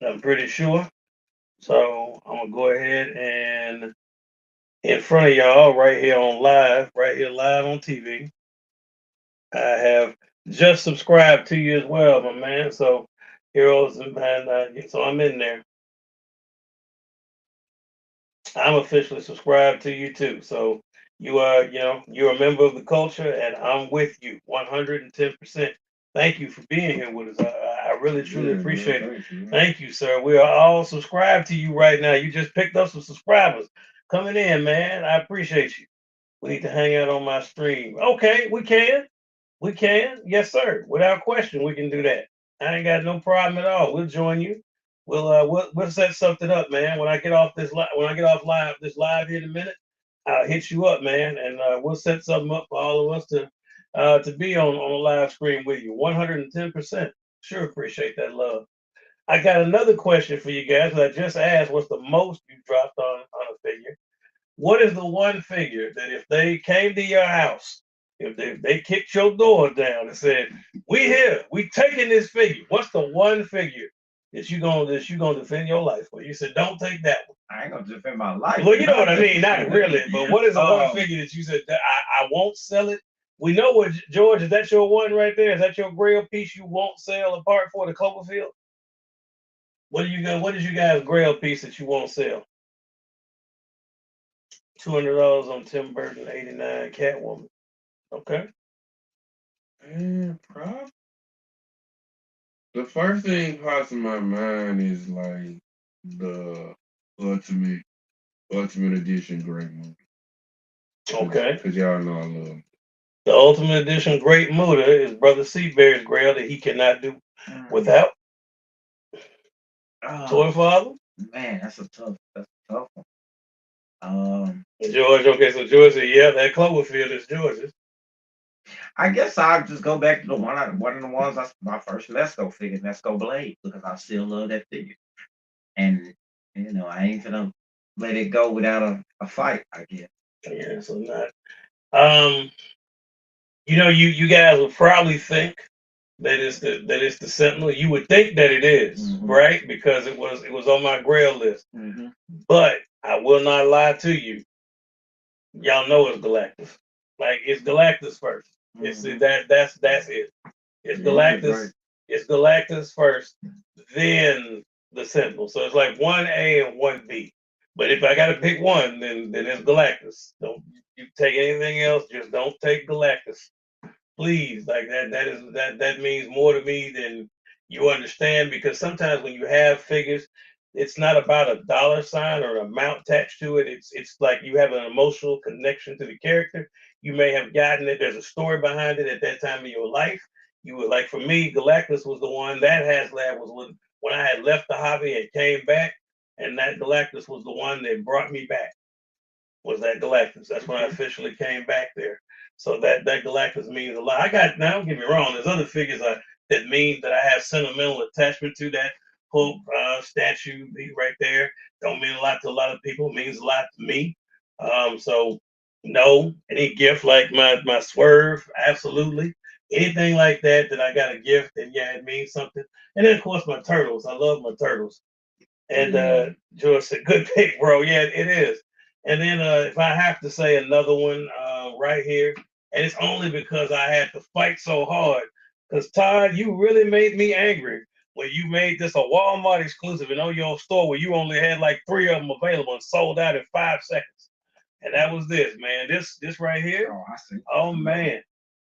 I'm pretty sure. So I'm gonna go ahead and in front of y'all right here on live, right here live on TV. I have just subscribed to you as well, my man. So Heroes and so I'm in there. I'm officially subscribed to you too. So you are, you're a member of the culture, and I'm with you 110%. Thank you for being here with us. I really truly appreciate it. Thank you, sir. We are all subscribed to you right now. You just picked up some subscribers coming in, man. I appreciate you. We need to hang out on my stream. Okay, we can. We can. Yes, sir. Without question, we can do that. I ain't got no problem at all. We'll join you. We'll set something up, man. When I get off this live here in a minute, I'll hit you up, man, and we'll set something up for all of us to be on a live screen with you. 110%. Sure appreciate that love. I got another question for you guys. I just asked, what's the most you dropped on a figure? What is the one figure that if they came to your house, if they kicked your door down and said, "We here, we taking this figure," what's the one figure that you gonna defend your life for? You said, "Don't take that one." I ain't gonna defend my life. Well, you know what I mean, not really, but what is the one figure that you said that I won't sell it? We know what George is. That your one right there? Is that your grail piece you won't sell apart for the Cloverfield? What is you guys' grail piece that you won't sell? $200 on Tim Burton, 89 Catwoman. Okay. And the first thing pops in my mind is like the ultimate edition great movie. Okay. Because y'all know I love it. The Ultimate Edition Great Muda is Brother Seabear's grail that he cannot do without. Toy Father. Man, that's a tough one. George, okay, so George said, yeah, that Cloverfield is George's. I guess I'll just go back to the one of the ones my first Let's Go figure, Let's Go Blade, because I still love that figure. And I ain't gonna let it go without a fight, I guess. Yeah, so not you guys would probably think that it's the Sentinel. You would think that it is, right? Because it was on my grail list. But I will not lie to you. Y'all know it's Galactus. Like it's Galactus first. It's that's it. It's Galactus. It's Galactus first. Then the Sentinel. So it's like 1A and 1B. But if I gotta pick one, then it's Galactus. Don't you take anything else, just don't take Galactus. Please. Like that means more to me than you understand, because sometimes when you have figures, it's not about a dollar sign or an amount attached to it. It's like you have an emotional connection to the character. You may have gotten it. There's a story behind it at that time of your life. You would, like, for me, Galactus was the one that HasLab was when I had left the hobby and came back, and that Galactus was the one that brought me back. Was that Galactus? That's when I officially came back there. So that Galactus means a lot. I got, now don't get me wrong. There's other figures that mean that I have sentimental attachment to. That Hulk statue right there don't mean a lot to a lot of people. It means a lot to me. So no, any gift like my Swerve, absolutely. Anything like that I got a gift, then yeah, it means something. And then of course my turtles. I love my turtles. And George said, "Good pick, bro." Yeah, it is. And then if I have to say another one right here, and it's only because I had to fight so hard. Because Todd, you really made me angry when you made this a Walmart exclusive and on your store where you only had like 3 of them available and sold out in 5 seconds. And that was this, man. This right here. Oh, I see. Oh man,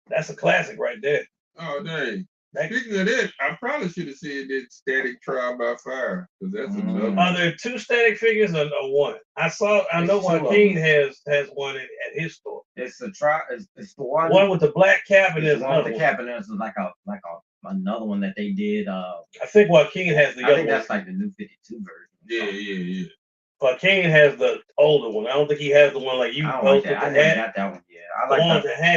that's a classic right there. Oh dang. Speaking of that, I probably should have said that Static Trial by Fire, because that's another. Are there 2 static figures or one? I know Joaquin has one at his store. It's the try. It's the one. One with the black cap, and there's one with another the cap, and there's like a another one that they did. I think Joaquin has the I other think one. that's like the new 52 version. Yeah. Joaquin has the older one. I don't think he has the one like you I don't like posted. that. I never got that one yet. I like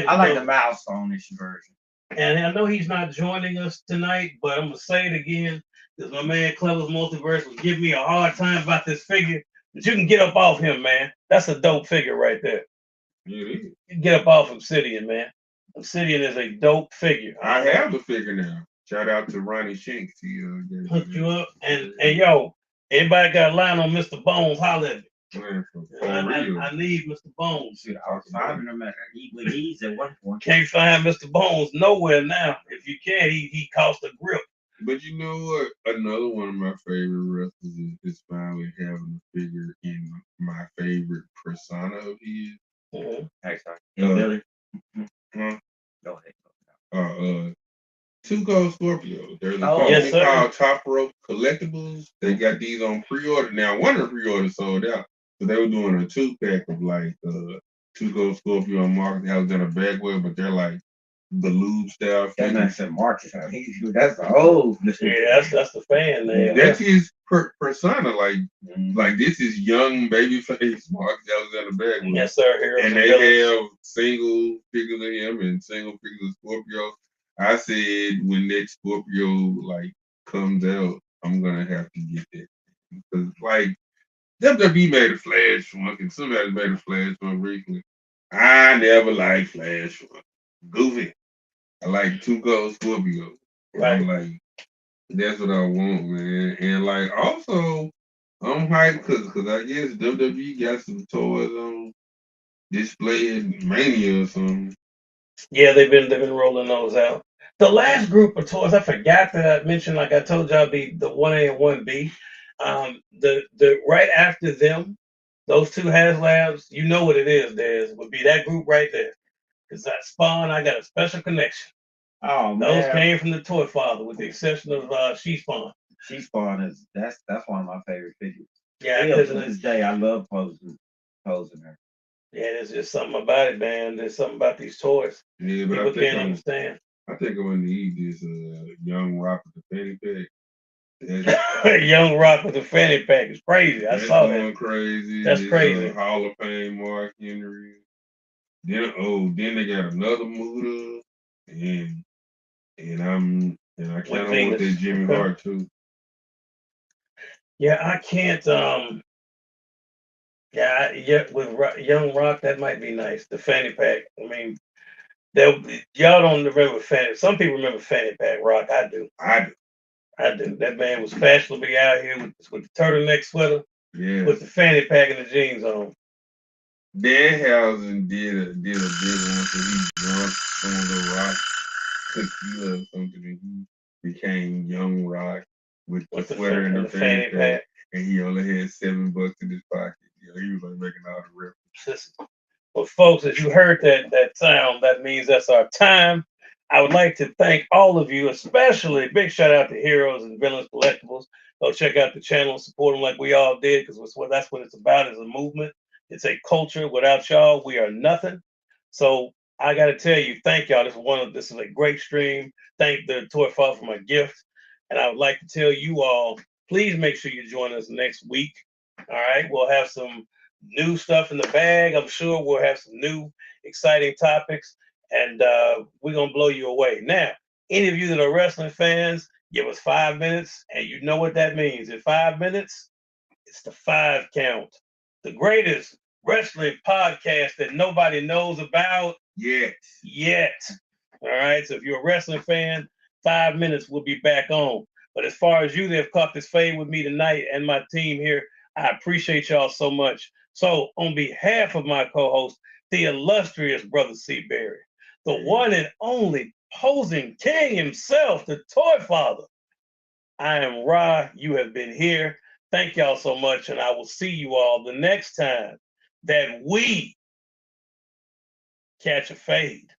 I like the milestone-ish version. And I know he's not joining us tonight, but I'm gonna say it again, because my man Clever's Multiverse was giving me a hard time about this figure. But you can get up off him, man. That's a dope figure right there. Yeah, you can get up off Obsidian, man. Obsidian is a dope figure. I have the figure now. Shout out to Ronnie Shanks. He hooked you up. And yo, everybody got a line on Mr. Bones, holler at me. Man, I need Mr. Bones. Shoot, I was finding him at he's at one point. Can't find Mr. Bones nowhere now. If you can, he cost a grip. But you know what? Another one of my favorite wrestlers is finally having a figure in my favorite persona of his. Billy. Huh? Go ahead. Tuco Scorpio. There's a company called Top Rope Collectibles. They got these on pre-order. Now, one of the pre-orders sold out. So they were doing a 2-pack of like Tuco Scorpio and Marcus Alexander Bagwell, but they're like the lube style. That man said Marcus. That's the old. Yeah, that's the fan name. That's his persona. Like this is young babyface Marcus Alexander Bagwell. Yes, sir. And they have single figures of him and single figures of Scorpio. I said when that Scorpio like comes out, I'm gonna have to get that, because like WWE made a Flash one, and somebody made a Flash one recently. I never liked Flash one. Goofy. I like Tuco Scorpio. Right. I'm like, that's what I want, man. And like also, I'm hyped because I guess WWE got some toys on display at Mania or something. Yeah, they've been rolling those out. The last group of toys, I forgot that I mentioned, like I told y'all, be the 1A and 1B. The right after them, those 2 HasLabs, you know what it is, Des, would be that group right there. Because that Spawn, I got a special connection. Oh, those came from the Toy Father, with the exception of She Spawn. She Spawn is that's one of my favorite figures. Yeah, to this day, I love posing her. Yeah, there's just something about it, man. There's something about these toys. Yeah, but people can't understand. I think I'm gonna need this Young Rock with the fanny pack. Young Rock with the fanny pack is crazy. I saw that. Crazy. That's crazy. Hall of Fame Mark Henry. Then they got another Muda, and I kind of want that Jimmy Hart too. Yeah, I can't. With Young Rock, that might be nice. The fanny pack. I mean, y'all don't remember fanny. Some people remember fanny pack Rock. I do. That man was fashionably out here with the turtleneck sweater, with the fanny pack and the jeans on. Danhausen did a big one, so he drunk on the Rock tequila or something, and he became Young Rock. with the With the sweater and the fanny pack, pack. and he only had $7 in his pocket. He was like making all the references. Well, folks, as you heard that sound, that means that's our time. I would like to thank all of you, especially big shout out to Heroes and Villains Collectibles. Go check out the channel, support them like we all did, because that's what it's about is a movement. It's a culture. Without y'all, we are nothing. So I got to tell you, thank y'all. This is a great stream. Thank the Toy Father for my gift, and I would like to tell you all, please make sure you join us next week. All right, we'll have some new stuff in the bag. I'm sure we'll have some new exciting topics, and we're gonna blow you away. Now, any of you that are wrestling fans, give us 5 minutes, and you know what that means. In 5 minutes, it's the 5 count, the greatest wrestling podcast that nobody knows about yet. All right. So if you're a wrestling fan, 5 minutes, we'll be back on. But as far as you that have caught this fade with me tonight and my team here, I appreciate y'all so much. So on behalf of my co-host, the illustrious Brother C. Berry, the one and only posing king himself, the Toy Father, I am Ra. You have been here. Thank y'all so much, and I will see you all the next time that we catch a fade.